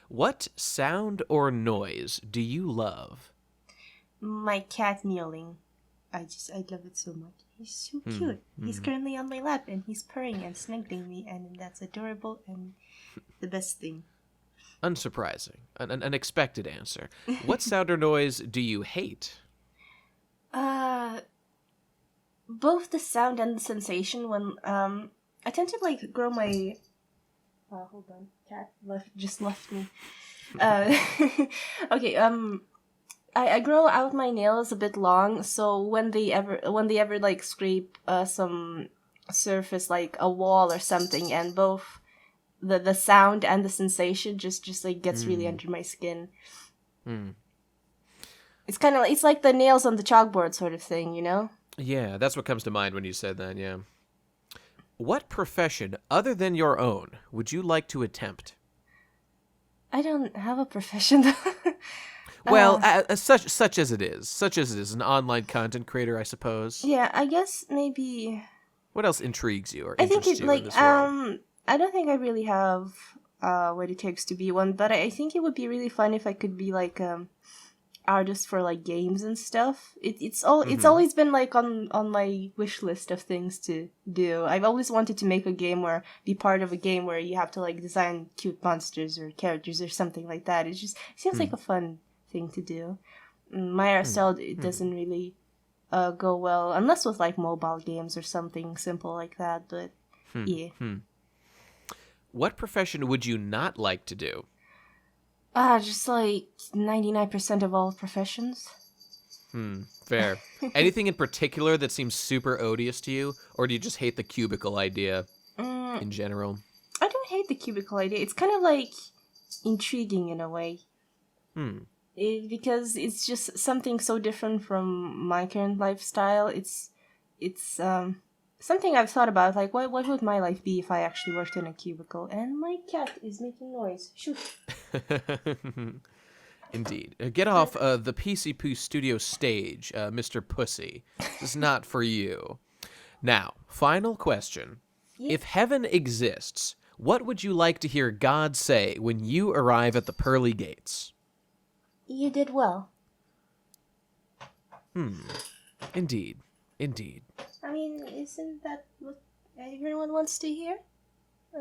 What sound or noise do you love? My cat meowing. I love it so much. He's so cute. He's currently on my lap and he's purring and snuggling me, and that's adorable and the best thing. Unsurprising. An unexpected answer. What sound or noise do you hate? Both the sound and the sensation when I tend to grow my hold on, cat just left me. Okay, I grow out my nails a bit long, so when they ever scrape some surface like a wall or something, and both the sound and the sensation just gets really under my skin. It's kind of it's like the nails on the chalkboard sort of thing, you know? Yeah, that's what comes to mind when you said that, yeah. What profession other than your own would you like to attempt? I don't have a profession though. Well, such as it is, an online content creator, I suppose. Yeah, I guess maybe What else intrigues you or I think interests it you in this world? I don't think I really have what it takes to be one, but I think it would be really fun if I could be like artist for like games and stuff. It's always been like on my wish list of things to do. I've always wanted to make a game or be part of a game where you have to like design cute monsters or characters or something like that. It seems like a fun thing to do. My art style it doesn't really go well unless with like mobile games or something simple like that. But yeah. What profession would you not like to do? Just like 99% of all professions. Fair. Anything in particular that seems super odious to you, or do you just hate the cubicle idea in general? I don't hate the cubicle idea. It's kind of like intriguing in a way. Because it's just something so different from my current lifestyle. It's something I've thought about. Like, what would my life be if I actually worked in a cubicle? And my cat is making noise. Shoot. Indeed. Get off the PCP studio stage, Mr. Pussy. This is not for you. Now, final question. Yeah. If heaven exists, what would you like to hear God say when you arrive at the pearly gates? You did well. Indeed. Indeed. I mean, isn't that what everyone wants to hear?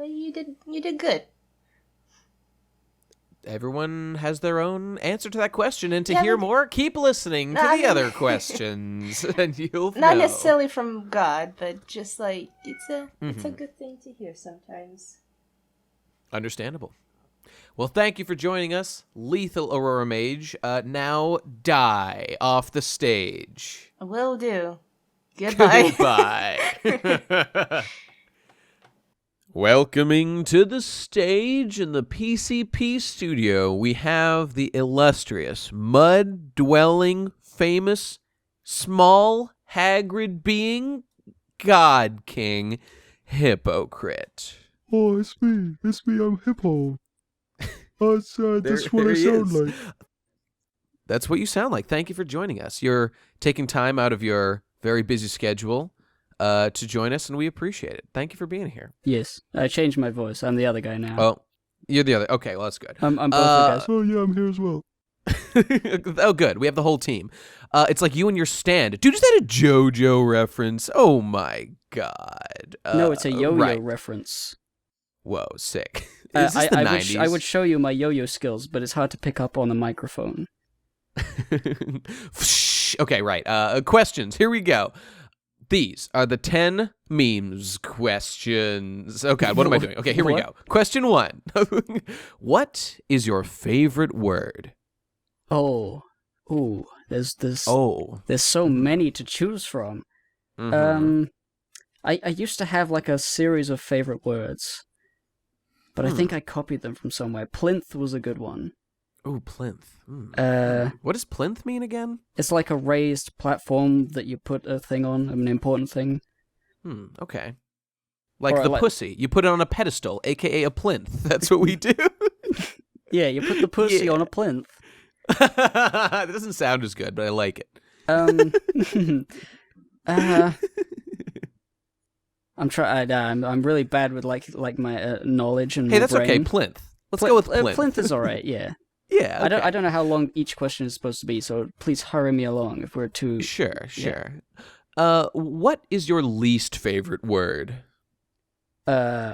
You did good. Everyone has their own answer to that question, and to Yeah, hear but- more, keep listening to I the mean- other questions, and you'll Not know. necessarily from God, but just like it's a good thing to hear sometimes. Understandable. Well, thank you for joining us, Lethal Aurora Mage. Now die off the stage. Will do. Goodbye. Goodbye. Welcoming to the stage in the PCP studio, we have the illustrious, mud-dwelling, famous, small, Hagrid being, God King, Hypocrite. Oh, it's me. I'm Hippo. That's what I sound like. That's what you sound like. Thank you for joining us. You're taking time out of your very busy schedule to join us, and we appreciate it. Thank you for being here. Yes, I changed my voice. I'm the other guy now. Oh, you're the other. Okay, well, that's good. I'm both the guys. Oh, yeah, I'm here as well. Oh, good. We have the whole team. It's like you and your stand. Dude, is that a JoJo reference? Oh, my God. No, it's a yo-yo right. reference. Whoa, sick. Is this the 90s? I would show you my yo-yo skills, but it's hard to pick up on the microphone. Okay, right. Questions. Here we go. These are the 10 memes questions. Oh, God, what am I doing? Okay, here we go. Question 1. What is your favorite word? There's Oh. there's so many to choose from. I used to have like a series of favorite words, but I think I copied them from somewhere. Plinth was a good one. Oh, plinth. What does plinth mean again? It's like a raised platform that you put a thing on, an important thing. Okay. Like Or the like- pussy. You put it on a pedestal, a.k.a. a plinth. That's what we do. Yeah, you put the pussy Yeah. on a plinth. That doesn't sound as good, but I like it. I'm really bad with like my knowledge and Hey, my that's okay. brain. Plinth. Let's go with plinth. Plinth is alright. Yeah. Yeah. Okay. I don't know how long each question is supposed to be, so please hurry me along if we're too. Sure. What is your least favorite word? There's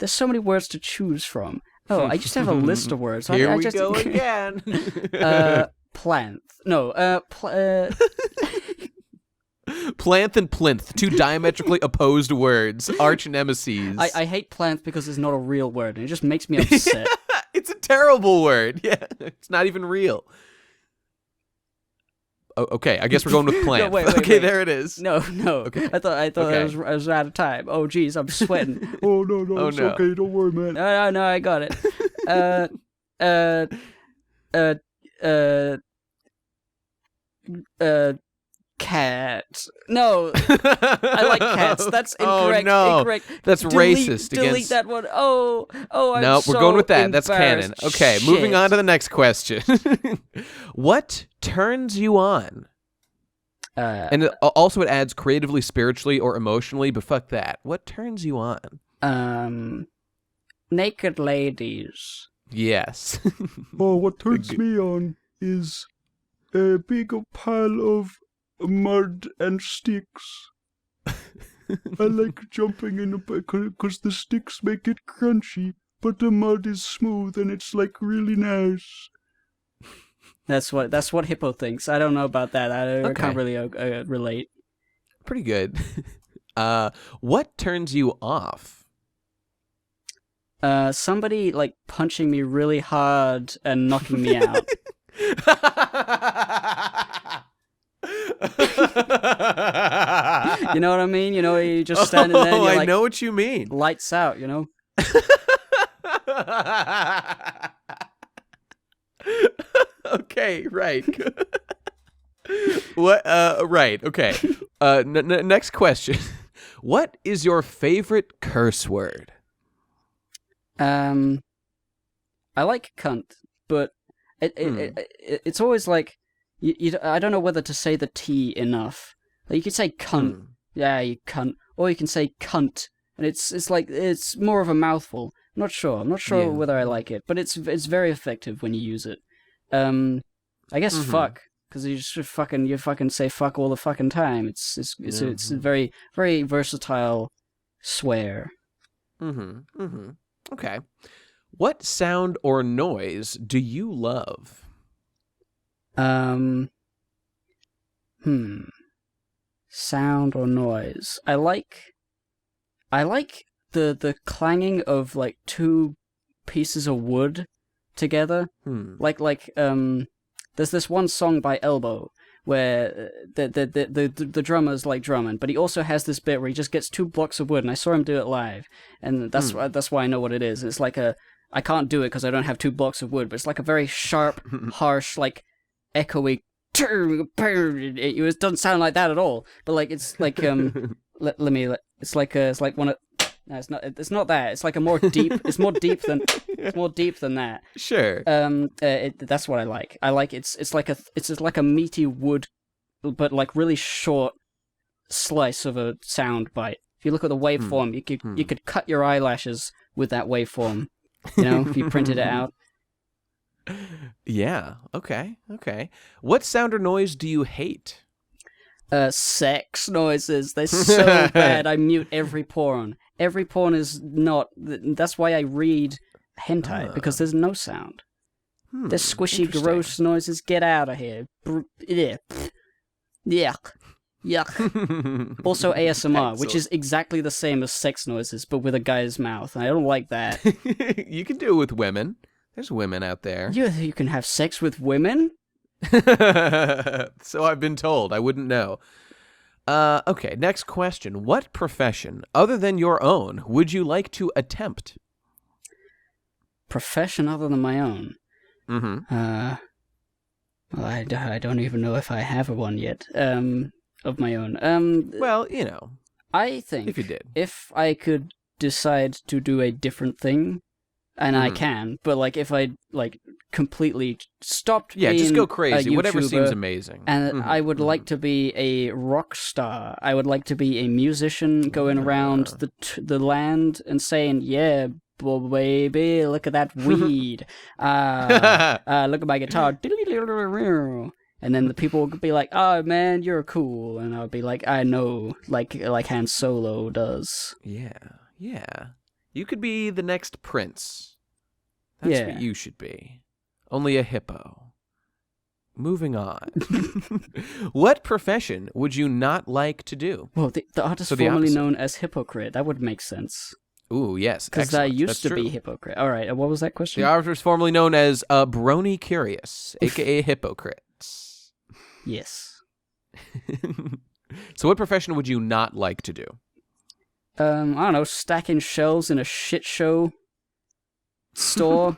so many words to choose from. Oh, I used to have a list of words. Here I we just... go again. Planth. No, Planth and plinth, two diametrically opposed words, arch nemesis. I hate planth because it's not a real word, and it just makes me upset. It's a terrible word. Yeah, it's not even real. Oh, okay, I guess we're going with plant. wait, okay, wait. there it is. No. Okay. I thought Okay. I was out of time. Oh, jeez, I'm sweating. Oh, no, Oh, it's no. okay. Don't worry, man. No, I got it. Cat. No, I like cats. That's incorrect. Oh, no. Incorrect. That's racist Delete against... that one. Oh, I'm No, so we're going with that. That's canon. embarrassed. Okay, moving Shit. on to the next question. What turns you on? And also it adds creatively, spiritually, or emotionally, but fuck that. What turns you on? Naked ladies. Yes. Oh, what turns me on is a big pile of mud and sticks. I like jumping in because the sticks make it crunchy, but the mud is smooth and it's like really nice. That's what Hippo thinks. I don't know about that. I Okay. can't really relate. Pretty good. What turns you off? Somebody like punching me really hard and knocking me out. You know what I mean? You know, you just standing there and you're I like, know what you mean. lights out, you know? Okay, right. What? Right. Okay. Next question. What is your favorite curse word? I like cunt, but it's always like, I don't know whether to say the T enough. Like, you could say cunt, yeah, you cunt, or you can say cunt, and it's like, it's more of a mouthful. I'm not sure whether I like it, but it's very effective when you use it. I guess fuck, because you just fucking say fuck all the fucking time. It's a very, very versatile swear. Okay. What sound or noise do you love? Sound or noise. I like the clanging of like two pieces of wood together. There's this one song by Elbow where the drummer's like drumming, but he also has this bit where he just gets two blocks of wood, and I saw him do it live, and that's why I know what it is. It's like I can't do it because I don't have two blocks of wood, but it's like a very sharp, harsh, like echoey. It doesn't sound like that at all, but like it's like it's like one of. No, it's not that. It's like a more deep. It's more deep than that. Sure. That's what I like. I like it's just like a meaty wood, but like really short slice of a sound bite. If you look at the waveform, you could cut your eyelashes with that waveform. You know, if you printed it out. Yeah. Okay. What sound or noise do you hate? Sex noises. They're so bad. I mute every porn. Every porn is not. That's why I read hentai, because there's no sound. There's squishy, gross noises. Get out of here. Yuck. Also ASMR, which is exactly the same as sex noises, but with a guy's mouth. I don't like that. You can do it with women. There's women out there. You can have sex with women? So I've been told. I wouldn't know. Okay, next question. What profession, other than your own, would you like to attempt? Profession other than my own? Well, I don't even know if I have one yet, of my own. Well, you know. I think if you did. If I could decide to do a different thing, and I can, but like if I like completely stopped being just go crazy. a Whatever YouTuber, seems amazing. And I would like to be a rock star. I would like to be a musician going around the land and saying, "Yeah, baby, look at that weed. Look at my guitar." And then the people would be like, "Oh man, you're cool," and I would be like, "I know," like Han Solo does. Yeah. You could be the next prince. That's what you should be. Only a hippo. Moving on. What profession would you not like to do? Well, the artist formerly known as Hypocrite. That would make sense. Ooh, yes. Because I used to be Hypocrite. All right, what was that question? The artist formerly known as Brony Curious, a.k.a. Hypocrites. Yes. So what profession would you not like to do? I don't know, stacking shelves in a shit show store,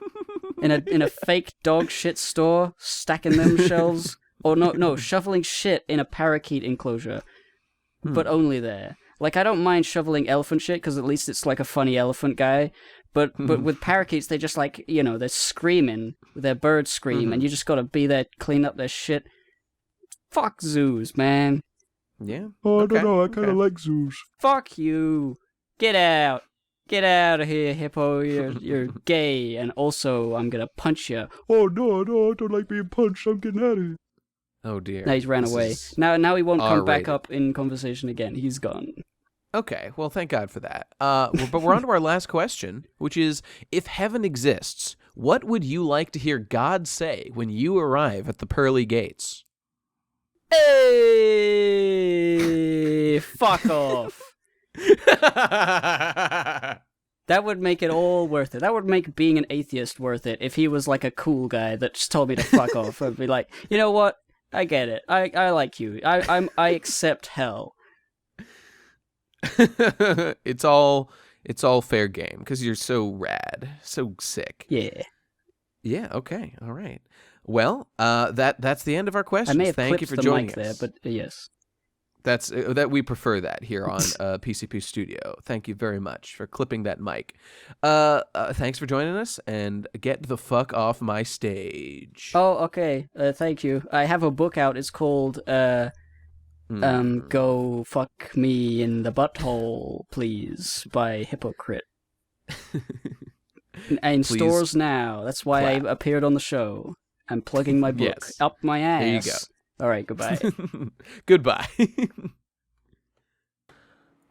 in a fake dog shit store, stacking them shelves, or no, shoveling shit in a parakeet enclosure, but only there. Like, I don't mind shoveling elephant shit because at least it's like a funny elephant guy, but with parakeets they just like, you know, they're screaming with their bird scream, and you just gotta be there, clean up their shit. Fuck zoos, man. Yeah. Oh, I Okay, don't know. I kind okay. of like zoos. Fuck you. Get out. Get out of here, Hippo. You're gay, and also I'm gonna punch you. Oh, no, I don't like being punched. I'm getting out of here. Oh dear. Now he's ran This away. is Now he won't come back R-rated. up in conversation again. He's gone. Okay, well, thank God for that. But we're on to our last question, which is, if heaven exists, what would you like to hear God say when you arrive at the pearly gates? Hey, fuck off. That would make it all worth it. That would make being an atheist worth it if he was like a cool guy that just told me to fuck off. I'd be like, you know what? I get it. I like you. I accept hell. It's all fair game because you're so rad, so sick. Yeah. Yeah. Okay. All right. Well, that's the end of our questions. I may have Thank you clipped for the joining mic us. there, but yes. That's that we prefer that here on PCP Studio. Thank you very much for clipping that mic. Thanks for joining us, and get the fuck off my stage. Oh, okay. Thank you. I have a book out. It's called Go Fuck Me in the Butthole, Please, by Hypocrite. In Please stores now. That's why clap. I appeared on the show. I'm plugging my book Yes. up my ass. There you go. All right, goodbye. Goodbye.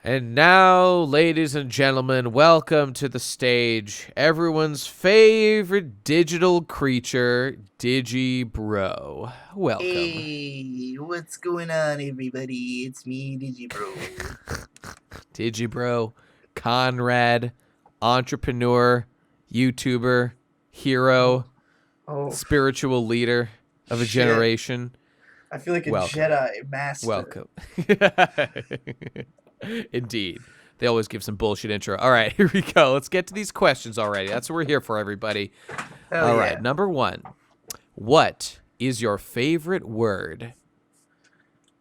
And now, ladies and gentlemen, welcome to the stage everyone's favorite digital creature, Digi Bro. Welcome. Hey, what's going on, everybody? It's me, Digi Bro. Digi Bro, Conrad, entrepreneur, YouTuber, hero, Oh, spiritual leader of a Shit. generation. I feel like a Welcome. Jedi master. Welcome. Indeed. They always give some bullshit intro. All right, here we go. Let's get to these questions already. That's what we're here for, everybody. Hell All yeah. right, number one. What is your favorite word?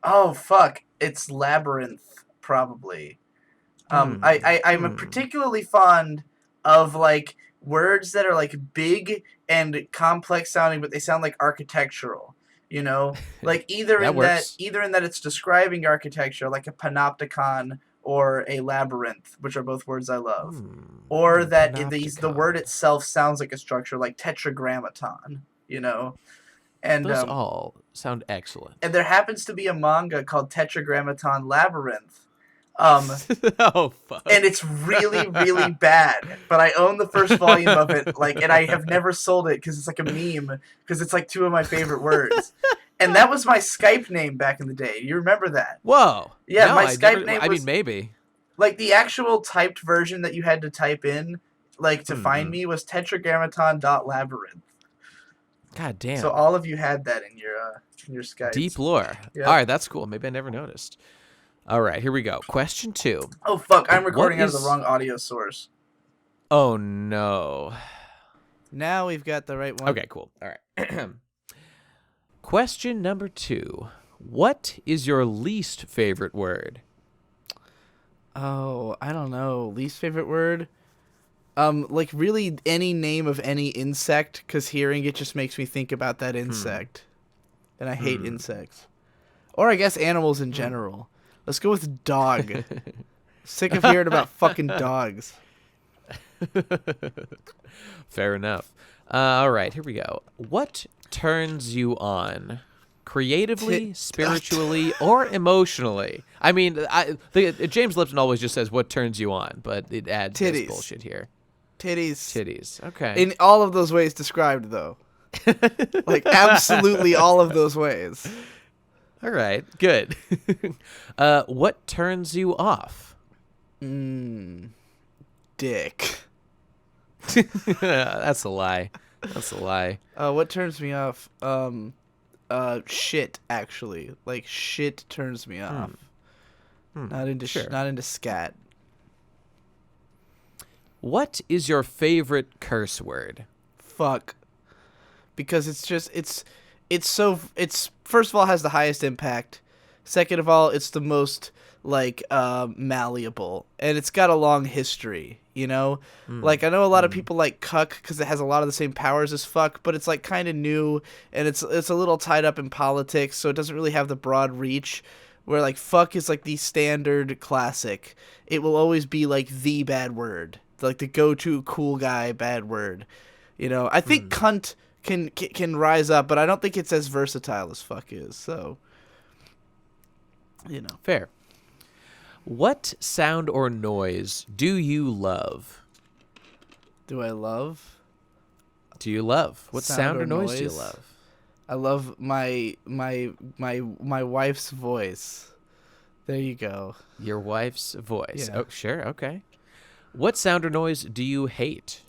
Oh, fuck. It's labyrinth, probably. I'm particularly fond of, like, words that are, like, big and complex sounding, but they sound like architectural. You know, like either That in works. that it's describing architecture, like a panopticon or a labyrinth, which are both words I love, or that the word itself sounds like a structure, like tetragrammaton. You know, and Those all sound excellent. and there happens to be a manga called Tetragrammaton Labyrinth. Oh, fuck. And it's really, really bad. But I own the first volume of it, like, and I have never sold it because it's like a meme, because it's like two of my favorite words. And that was my Skype name back in the day. You remember that? Whoa. Yeah, No, my I Skype never- name I was mean, maybe. like the actual typed version that you had to type in, like to find me, was tetragrammaton.labyrinth. God damn. So all of you had that in your Skype. Deep lore. Yeah. All right, that's cool. Maybe I never noticed. All right, here we go. Question 2. Oh fuck! I'm recording out of is- the wrong audio source. Oh, no. Now we've got the right one. Okay, cool. All right. Question number 2. What is your least favorite word? Oh, I don't know. Least favorite word? Like really any name of any insect, because hearing it just makes me think about that insect. And I hate insects. Or I guess animals in general. Let's go with dog. Sick of hearing about fucking dogs. Fair enough. All right, here we go. What turns you on? Creatively, spiritually, or emotionally? I mean, James Lipton always just says what turns you on, but it adds this Titties. bullshit here. Titties. Titties. Okay. In all of those ways described, though. Like, absolutely all of those ways. All right, good. What turns you off? Dick. That's a lie. That's a lie. What turns me off? Shit, actually. Like, shit turns me off. Not into sure. not into scat. What is your favorite curse word? Fuck. Because it's just it's first of all has the highest impact. Second of all, it's the most like malleable, and it's got a long history, you know? Like I know a lot of people like cuck cuz it has a lot of the same powers as fuck, but it's like kind of new and it's a little tied up in politics, so it doesn't really have the broad reach. where like fuck is like the standard classic. It will always be like the bad word, like the go-to cool guy bad word. You know, I think cunt can rise up, but I don't think it's as versatile as fuck is. So, you know, Fair. What sound or noise do you love? do I love? Do you love? What sound or noise do you noise? love? I love my wife's voice. There you go. Your wife's voice. Yeah. Oh, sure. Okay. What sound or noise do you hate?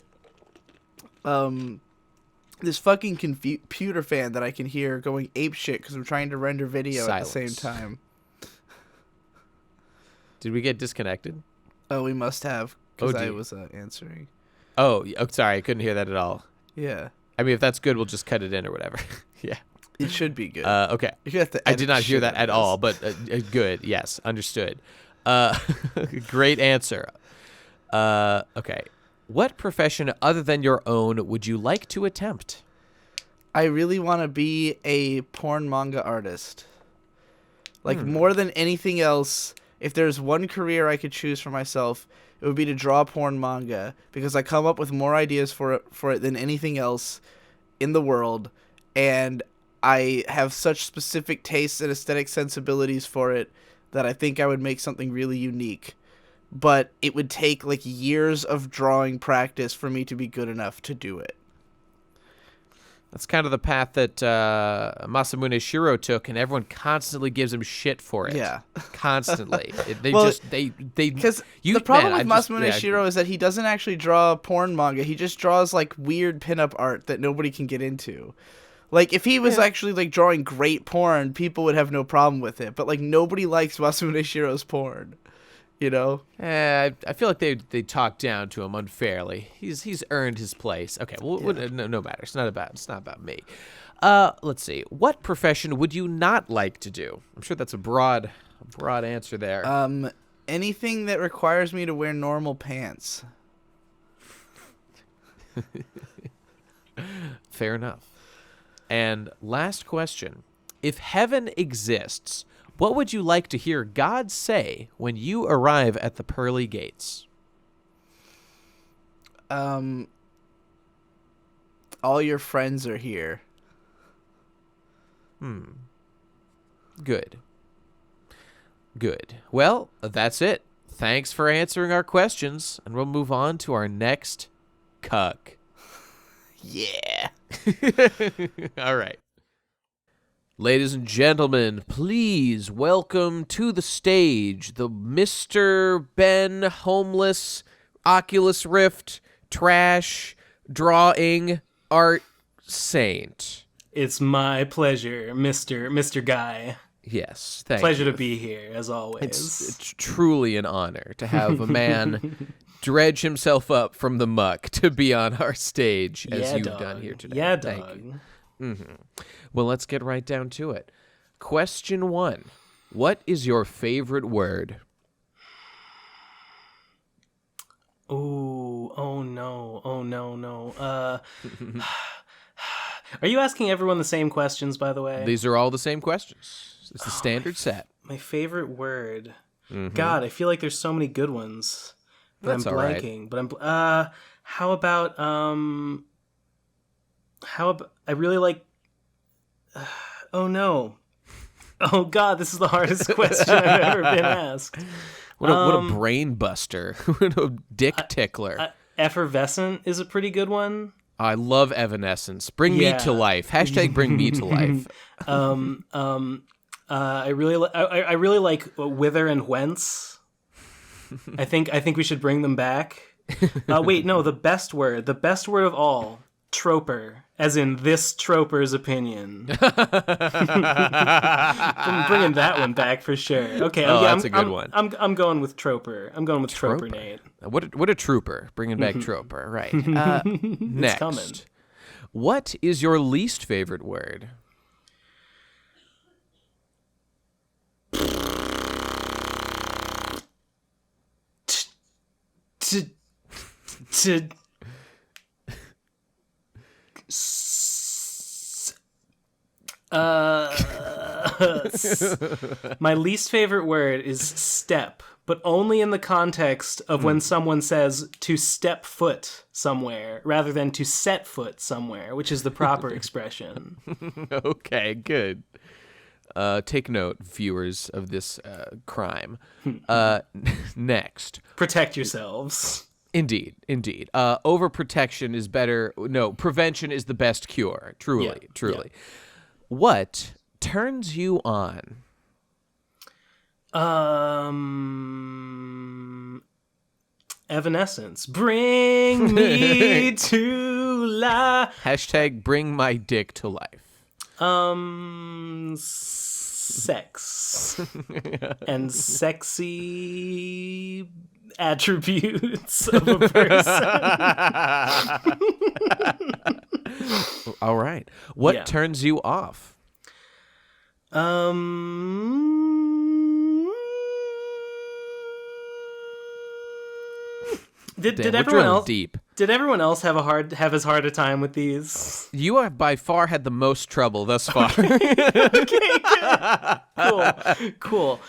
This fucking computer fan that I can hear going ape shit because I'm trying to render video at the same Silence. time. Did we get disconnected? Oh, we must have because I dear. was answering. Oh, sorry. I couldn't hear that at all. Yeah, I mean, if that's good, we'll just cut it in or whatever. Yeah. it should be good. Okay. You have to I edit did not the hear shit that out of at this. all, but good. Yes, understood. Great answer. Okay. What profession other than your own would you like to attempt? I really want to be a porn manga artist. Like, more than anything else, if there's one career I could choose for myself, it would be to draw porn manga, because I come up with more ideas for it than anything else in the world, and I have such specific tastes and aesthetic sensibilities for it that I think I would make something really unique. But it would take, like, years of drawing practice for me to be good enough to do it. That's kind of the path that Masamune Shiro took, and everyone constantly gives him shit for it. Yeah. Constantly. They Well, just they Because you- the problem man, with I just- Masamune yeah, Shiro is that he doesn't actually draw porn manga. He just draws, like, weird pinup art that nobody can get into. Like, if he was actually, like, drawing great porn, people would have no problem with it. But, like, nobody likes Masamune Shiro's porn. You know? I feel like they talk down to him unfairly. He's earned his place. Okay, well, no matter. It's not about me. Let's see. What profession would you not like to do? I'm sure that's a broad answer there. Anything that requires me to wear normal pants. Fair enough. And last question. If heaven exists, what would you like to hear God say when you arrive at the pearly gates? All your friends are here. Good. Well, that's it. Thanks for answering our questions, and we'll move on to our next cuck. Yeah. All right. Ladies and gentlemen, please welcome to the stage the Mr. Ben Homeless Oculus Rift Trash Drawing Art Saint. It's my pleasure, Mr. Guy. Yes, thank Pleasure you. to be here, as always. It's truly an honor to have a man dredge himself up from the muck to be on our stage as you've done here today. Yeah, Thank dog. you. Well, let's get right down to it. Question 1. What is your favorite word? Oh no. Are you asking everyone the same questions, by the way? These are all the same questions. It's the standard set. My favorite word. God, I feel like there's so many good ones. But That's I'm all right. blanking. But how about I really like oh no. Oh god, this is the hardest question I've ever been asked. What a brain buster. What a dick tickler. Effervescent is a pretty good one. I love Evanescence. Bring me to life. Hashtag bring me to life. I really like Wither and Whence. I think we should bring them back. Wait, no, the best word of all, troper, as in this troper's opinion. I'm bringing that one back for sure. Okay, that's a good one. I'm going with troper. I'm going with troper, Nate. What a trooper. Bringing back Troper. Right. Next. coming. What is your least favorite word? My least favorite word is step, but only in the context of when someone says to step foot somewhere rather than to set foot somewhere, which is the proper expression. Okay, good. Take note, viewers of this crime. Next. Protect yourselves. Indeed. Overprotection is better. No, prevention is the best cure. Truly. Yeah. What turns you on? Evanescence. Bring me to life. Hashtag bring my dick to life. Sex. And sexy attributes of a person. All right. What turns you off? Did everyone else deep? Did everyone else have as hard a time with these? You have by far had the most trouble thus far. Okay, good. Cool.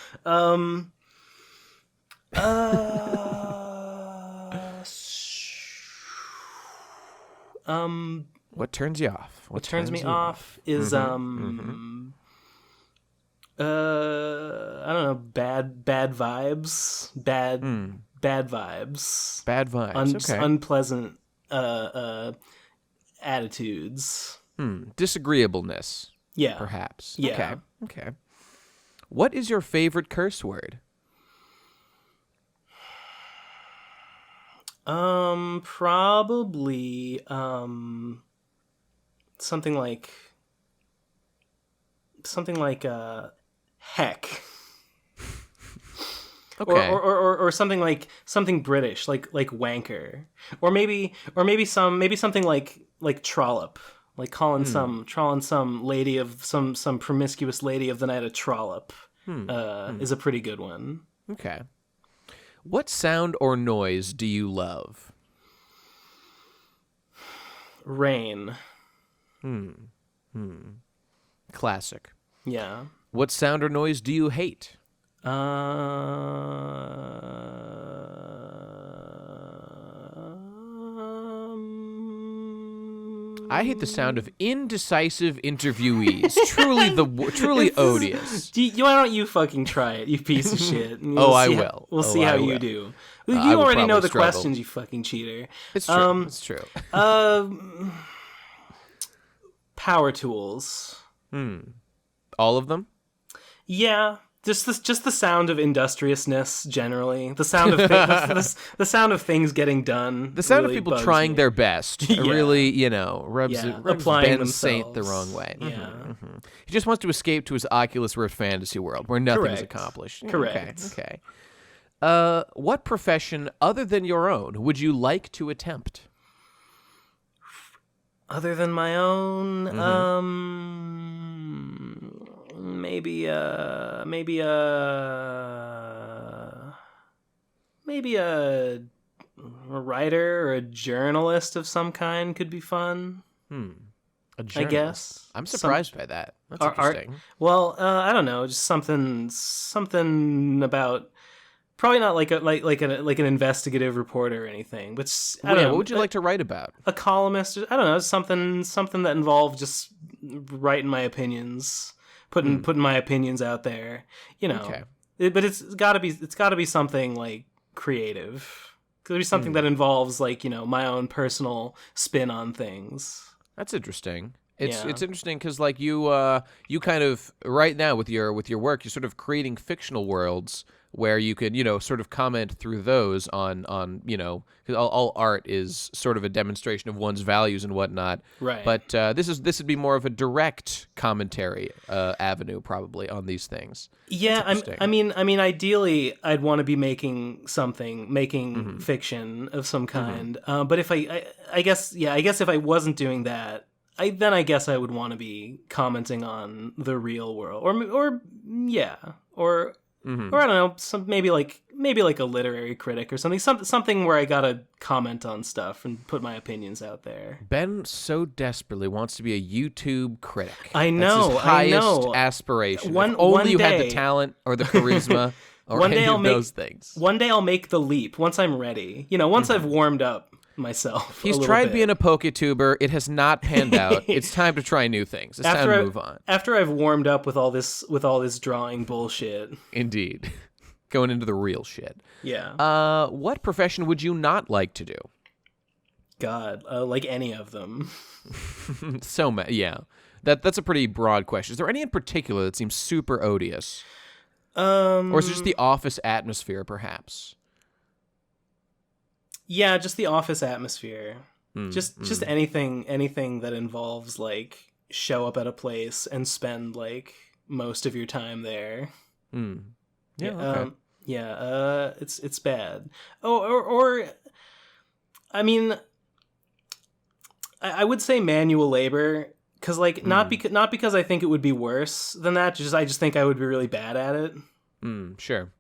What turns you off? What turns me off is I don't know, bad vibes. Bad vibes. Bad vibes. Okay. Unpleasant attitudes. Disagreeableness. Yeah. Perhaps. Yeah. Okay. What is your favorite curse word? Probably something like heck. Okay. Or something British, like wanker, or maybe something like trollop, like calling some lady of some promiscuous lady of the night a trollop, is a pretty good one. Okay. What sound or noise do you love? Rain. Classic. Yeah. What sound or noise do you hate? I hate the sound of indecisive interviewees. truly odious. Why don't you fucking try it, you piece of shit? I will. We'll see how you do. You already know the questions, you fucking cheater. It's true. It's true. Power tools. All of them? Yeah. Just the sound of industriousness generally. The sound of the sound of things getting done. The sound really of people bugs trying me. their best really, rubs applying Ben Saint the wrong themselves. way. Yeah. He just wants to escape to his Oculus Rift fantasy world where nothing is Correct. accomplished. Correct. Okay. What profession other than your own would you like to attempt? Other than my own, maybe a writer or a journalist of some kind could be fun. A journalist. I guess. I'm surprised by that. That's Art. interesting. Well, I don't know, just something about. Probably not like an investigative reporter or anything, but I don't know. What would you like to write about? A columnist? I don't know, something that involved just writing my opinions, putting my opinions out there. Okay. But it's got to be something like creative. Could be something that involves my own personal spin on things. That's interesting. It's interesting because you kind of right now with your work, you're sort of creating fictional worlds where you could sort of comment through those on because all art is sort of a demonstration of one's values and whatnot. Right. But this would be more of a direct commentary avenue probably on these things. Yeah, I mean, ideally, I'd want to be making fiction of some kind. But if I guess if I wasn't doing that, I guess I would want to be commenting on the real world, or or I don't know, maybe like a literary critic or something. Something where I gotta comment on stuff and put my opinions out there. Ben so desperately wants to be a YouTube critic. I know. That's his highest I know. aspiration. If only you had the talent or the charisma or any of those things. One day I'll make the leap once I'm ready. Once I've warmed up myself. He's tried being a PokeTuber. It has not panned out. It's time to try new things. It's time to move on. After I've warmed up with all this drawing bullshit. Indeed. Going into the real shit. Yeah. What profession would you not like to do? God, like any of them. So many. Yeah. That's a pretty broad question. Is there any in particular that seems super odious? Or is it just the office atmosphere, perhaps? Yeah, just the office atmosphere. Just anything that involves like show up at a place and spend like most of your time there. Yeah. Okay. It's bad. Or I mean, I would say manual labor, because like not because I think it would be worse than that. I just think I would be really bad at it. Sure.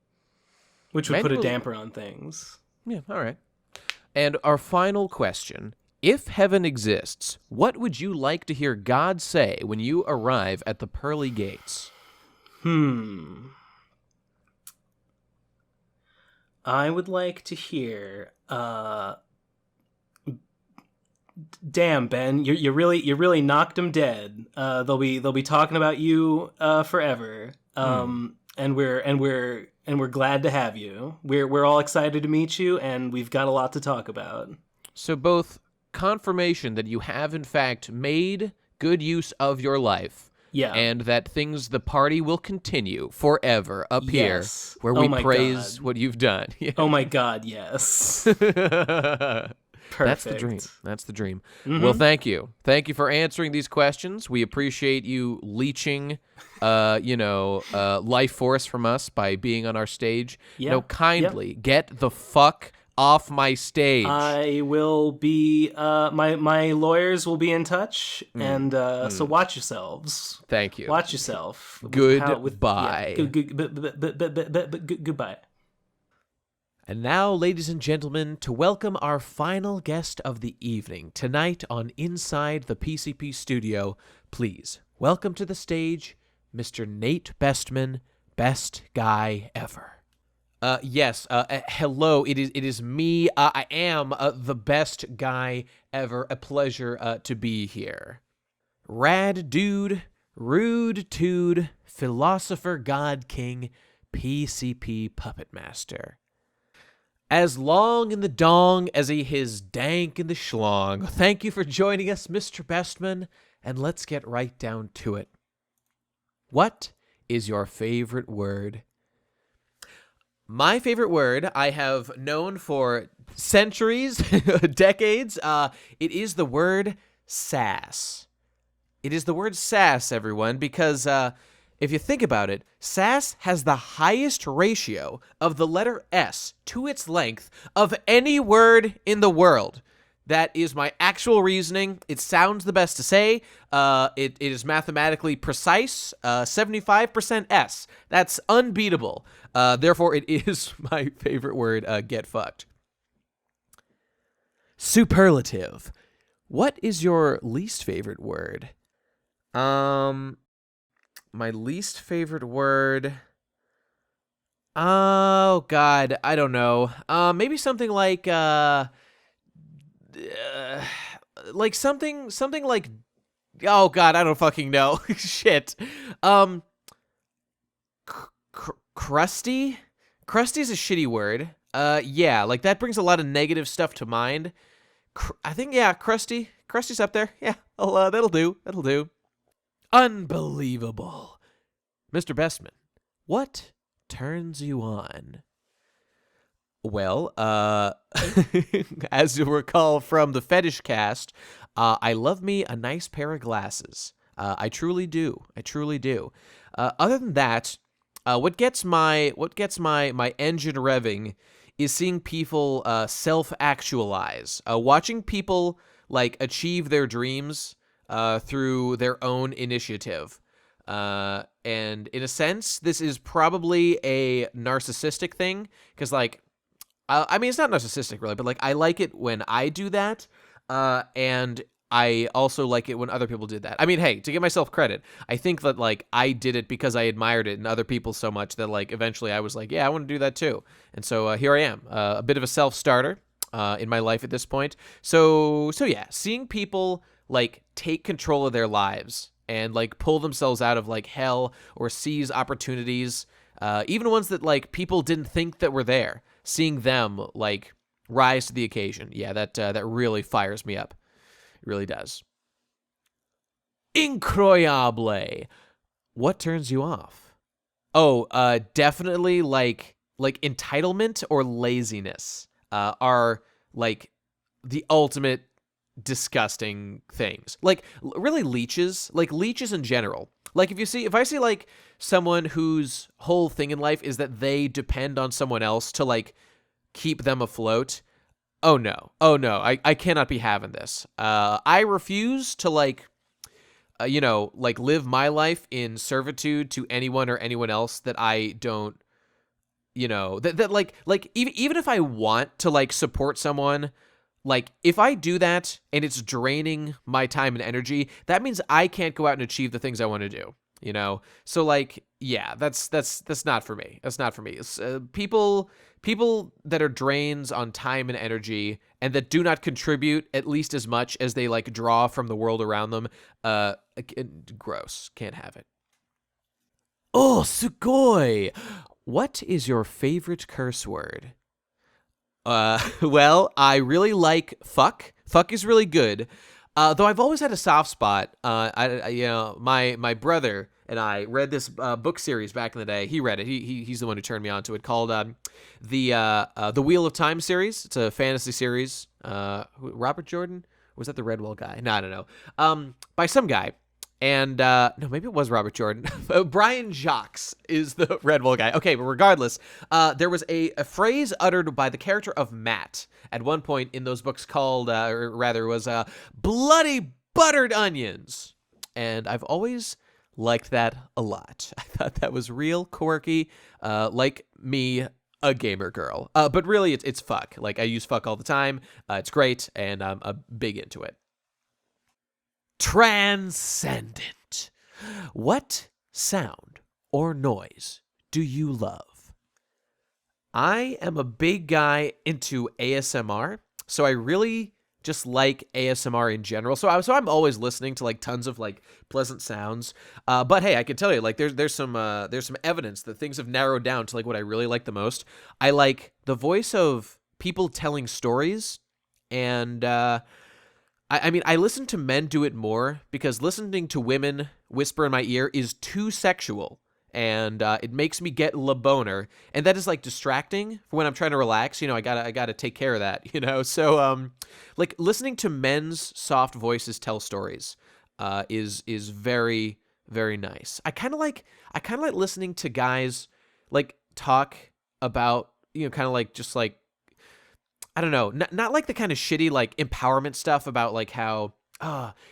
Which would put a damper on things. Yeah. All right. And our final question: if heaven exists, what would you like to hear God say when you arrive at the pearly gates? I would like to hear, damn, Ben, you really knocked them dead. They'll be talking about you forever. And we're glad to have you. We're all excited to meet you, and we've got a lot to talk about. So both confirmation that you have in fact made good use of your life. Yeah. And that the party will continue forever up here, where we praise what you've done. Yeah. Oh my God, yes. Perfect. That's the dream. Well, thank you. Thank you for answering these questions. We appreciate you leeching, life force from us by being on our stage. Yeah. Kindly get the fuck off my stage. I will be, my lawyers will be in touch, and so watch yourselves. Thank you. Watch yourself. Goodbye. Goodbye. And now, ladies and gentlemen, to welcome our final guest of the evening, tonight on Inside the PCP Studio, please welcome to the stage Mr. Nate Bestman, best guy ever. Yes, hello, it is me. I am the best guy ever. A pleasure to be here. Rad dude, rude tude, philosopher god king, PCP puppet master. As long in the dong as he is dank in the schlong. Thank you for joining us, Mr. Bestman, and let's get right down to it. What is your favorite word? My favorite word I have known for centuries, decades. It is the word sass. It is the word sass, everyone, because if you think about it, sass has the highest ratio of the letter S to its length of any word in the world. That is my actual reasoning. It sounds the best to say. It is mathematically precise. 75% S. That's unbeatable. Therefore, it is my favorite word, get fucked. Superlative. What is your least favorite word? My least favorite word... Oh, God, I don't know. Maybe something like something like, oh God, I don't fucking know. Shit. Crusty? Crusty's a shitty word. Yeah, like that brings a lot of negative stuff to mind. I think, yeah, crusty. Crusty's up there. Yeah, that'll do. That'll do. Unbelievable. Mr. Bestman, what turns you on? Well, as you'll recall from the fetish cast, I love me a nice pair of glasses. I truly do. I truly do. Other than that, what gets my engine revving is seeing people self-actualize. Watching people like achieve their dreams through their own initiative. And in a sense, this is probably a narcissistic thing, because, like, I mean, it's not narcissistic, really, but, like, I like it when I do that, and I also like it when other people did that. I mean, hey, to give myself credit, I think that, like, I did it because I admired it in other people so much that, like, eventually I was like, yeah, I want to do that too. And so here I am, a bit of a self-starter in my life at this point. So yeah, seeing people, like, take control of their lives and, like, pull themselves out of, like, hell or seize opportunities, even ones that, like, people didn't think that were there, seeing them, like, rise to the occasion. Yeah, that really fires me up. It really does. Incroyable. What turns you off? Oh, definitely like entitlement or laziness are, like, the ultimate disgusting things. Like, really leeches in general. Like, if I see, like, someone whose whole thing in life is that they depend on someone else to, like, keep them afloat, oh no, I cannot be having this. I refuse to, like, like, live my life in servitude to anyone or anyone else that I don't, that like even if I want to, like, support someone, like, if I do that and it's draining my time and energy, that means I can't go out and achieve the things I want to do. So, like, yeah, that's not for me. That's not for me. It's, people that are drains on time and energy and that do not contribute at least as much as they, like, draw from the world around them, gross. Can't have it. Oh, sugoi. What is your favorite curse word? Well, I really like fuck. Fuck is really good. Though I've always had a soft spot. My brother and I read this book series back in the day. He read it. He's the one who turned me on to it, called the Wheel of Time series. It's a fantasy series. Robert Jordan? Or was that the Redwall guy? No, I don't know. By some guy. And, no, maybe it was Robert Jordan. Brian Jacques is the Redwall guy. Okay, but regardless, there was a phrase uttered by the character of Matt at one point in those books called, or rather was, bloody buttered onions. And I've always liked that a lot. I thought that was real quirky, like me, a gamer girl. But really, it's fuck. Like, I use fuck all the time. It's great, and I'm big into it. Transcendent. What sound or noise do you love? I am a big guy into ASMR, so I really just like ASMR in general. So I'm always listening to, like, tons of, like, pleasant sounds. But hey, I can tell you, like, there's some evidence that things have narrowed down to, like, what I really like the most. I like the voice of people telling stories, and I mean, I listen to men do it more because listening to women whisper in my ear is too sexual, and it makes me get la boner, and that is, like, distracting for when I'm trying to relax. I gotta take care of that. So like, listening to men's soft voices tell stories is very, very nice. I kind of like listening to guys, like, talk about, kind of like, just, like, I don't know, not like the kind of shitty, like, empowerment stuff about, like, how,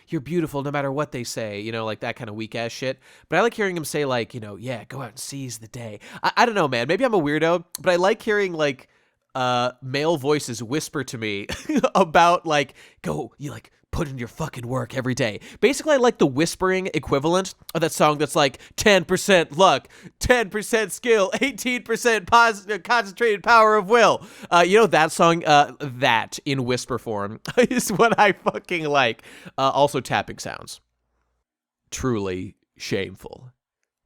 you're beautiful no matter what they say, like that kind of weak ass shit. But I like hearing him say, like, yeah, go out and seize the day. I don't know, man. Maybe I'm a weirdo, but I like hearing, like, male voices whisper to me about, like, go, you, like, put in your fucking work every day. Basically, I like the whispering equivalent of that song that's like 10% luck, 10% skill, 18% concentrated power of will. That song, that in whisper form is what I fucking like. Also tapping sounds. Truly shameful.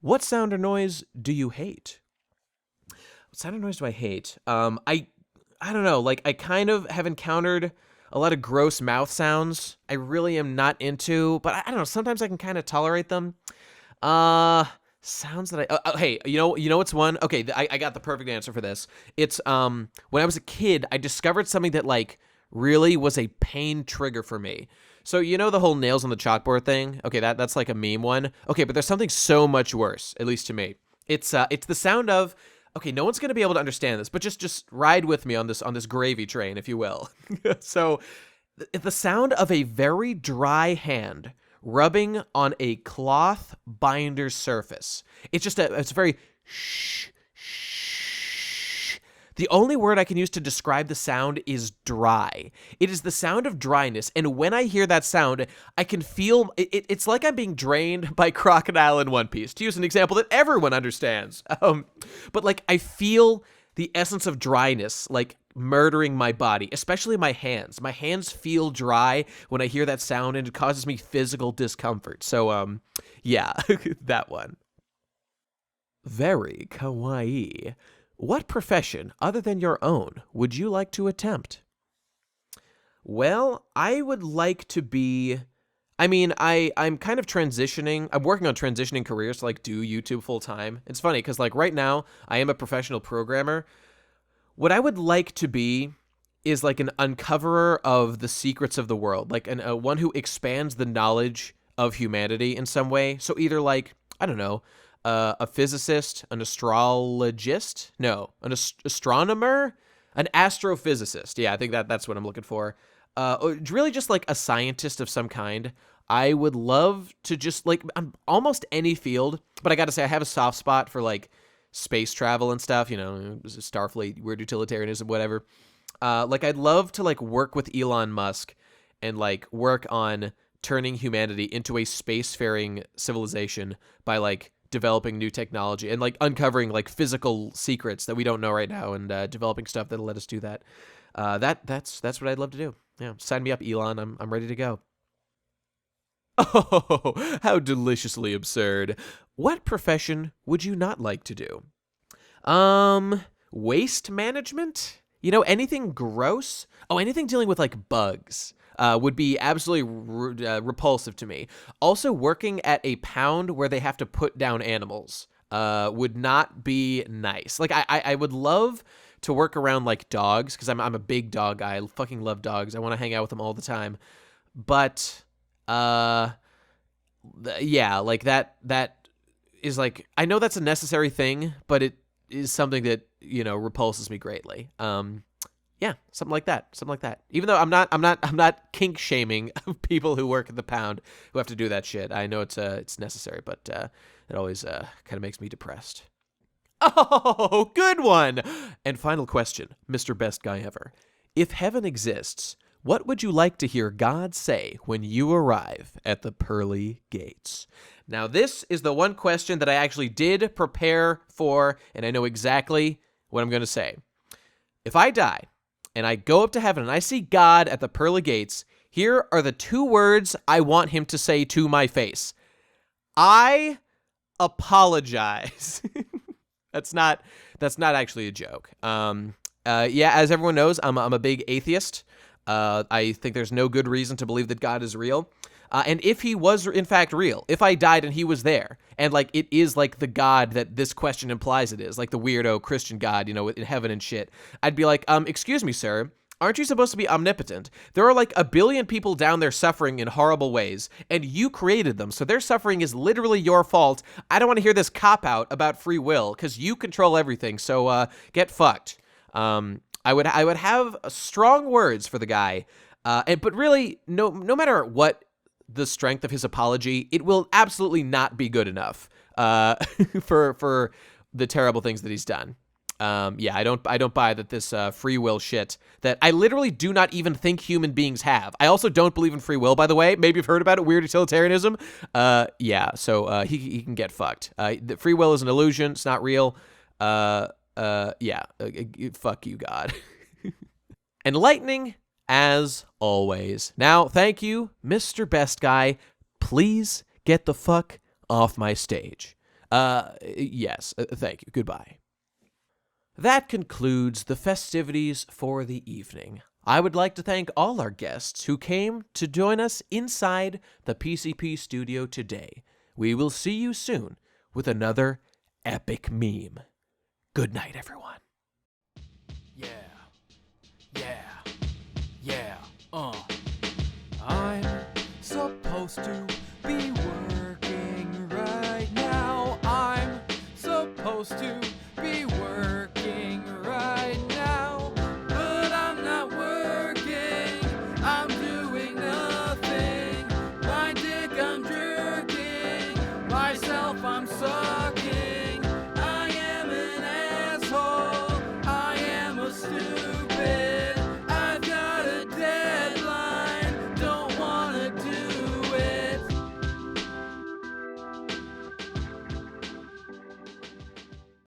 What sound or noise do you hate? What sound or noise do I hate? I don't know, like, I kind of have encountered a lot of gross mouth sounds I really am not into, but I don't know, sometimes I can kind of tolerate them. Sounds that hey, you know what's one? Okay, I got the perfect answer for this. It's, when I was a kid, I discovered something that, like, really was a pain trigger for me. So, the whole nails on the chalkboard thing? Okay, that's like a meme one. Okay, but there's something so much worse, at least to me. It's the sound of, okay, no one's going to be able to understand this, but just ride with me on this gravy train, if you will. So, the sound of a very dry hand rubbing on a cloth binder surface. It's a very shh. The only word I can use to describe the sound is dry. It is the sound of dryness, and when I hear that sound, I can feel it's like I'm being drained by Crocodile in One Piece, to use an example that everyone understands. But like I feel the essence of dryness, like murdering my body, especially my hands. My hands feel dry when I hear that sound, and it causes me physical discomfort. So, yeah, that one. Very kawaii. What profession, other than your own, would you like to attempt? Well, I would like to be... I'm kind of transitioning. I'm working on transitioning careers to, like, do YouTube full-time. It's funny, because, like, right now, I am a professional programmer. What I would like to be is, like, an uncoverer of the secrets of the world. Like, one who expands the knowledge of humanity in some way. So either, like, I don't know... a physicist, an astrologist? No, an astronomer? An astrophysicist. Yeah, I think that's what I'm looking for. Really just like a scientist of some kind. I would love to just like almost any field, but I gotta say I have a soft spot for like space travel and stuff, you know, Starfleet, weird utilitarianism, whatever. Like I'd love to like work with Elon Musk and like work on turning humanity into a spacefaring civilization by like developing new technology and like uncovering like physical secrets that we don't know right now and developing stuff that'll let us do that. That's what I'd love to do. Yeah, sign me up, Elon. I'm ready to go. Oh, how deliciously absurd. What profession would you not like to do? Waste management? You know, anything gross? Oh, anything dealing with like bugs. Would be absolutely repulsive to me. Also, working at a pound where they have to put down animals would not be nice. Like, I would love to work around, like, dogs, because I'm a big dog guy. I fucking love dogs. I want to hang out with them all the time. But, yeah, like, that is, like, I know that's a necessary thing, but it is something that, you know, repulses me greatly. Yeah, something like that. Even though I'm not kink shaming people who work at the pound who have to do that shit. I know it's necessary, but it always kind of makes me depressed. Oh, good one. And final question, Mr. Best Guy Ever. If heaven exists, what would you like to hear God say when you arrive at the pearly gates? Now, this is the one question that I actually did prepare for, and I know exactly what I'm going to say. If I die, and I go up to heaven and I see God at the pearly gates, here are the 2 words I want him to say to my face. I apologize. That's not actually a joke. Yeah, as everyone knows, I'm a big atheist. I think there's no good reason to believe that God is real. And if he was in fact real, if I died and he was there, and like it is like the God that this question implies it is, like the weirdo Christian God, you know, in heaven and shit, I'd be like, excuse me, sir, aren't you supposed to be omnipotent? There are like a billion people down there suffering in horrible ways, and you created them, so their suffering is literally your fault. I don't want to hear this cop-out about free will, because you control everything, so get fucked. I would have strong words for the guy, but really, no matter what the strength of his apology, it will absolutely not be good enough for the terrible things that he's done. Yeah, I don't buy that this free will shit that I literally do not even think human beings have. I also don't believe in free will, by the way. Maybe you've heard about it, weird utilitarianism. Yeah, so he can get fucked. The free will is an illusion. It's not real. Yeah, fuck you, God. Enlightening as always. Now, thank you, Mr. Best Guy. Please get the fuck off my stage. Yes, thank you. Goodbye. That concludes the festivities for the evening. I would like to thank all our guests who came to join us inside the PCP studio today. We will see you soon with another epic meme. Good night, everyone. Yeah. I'm supposed to be working right now. I'm supposed to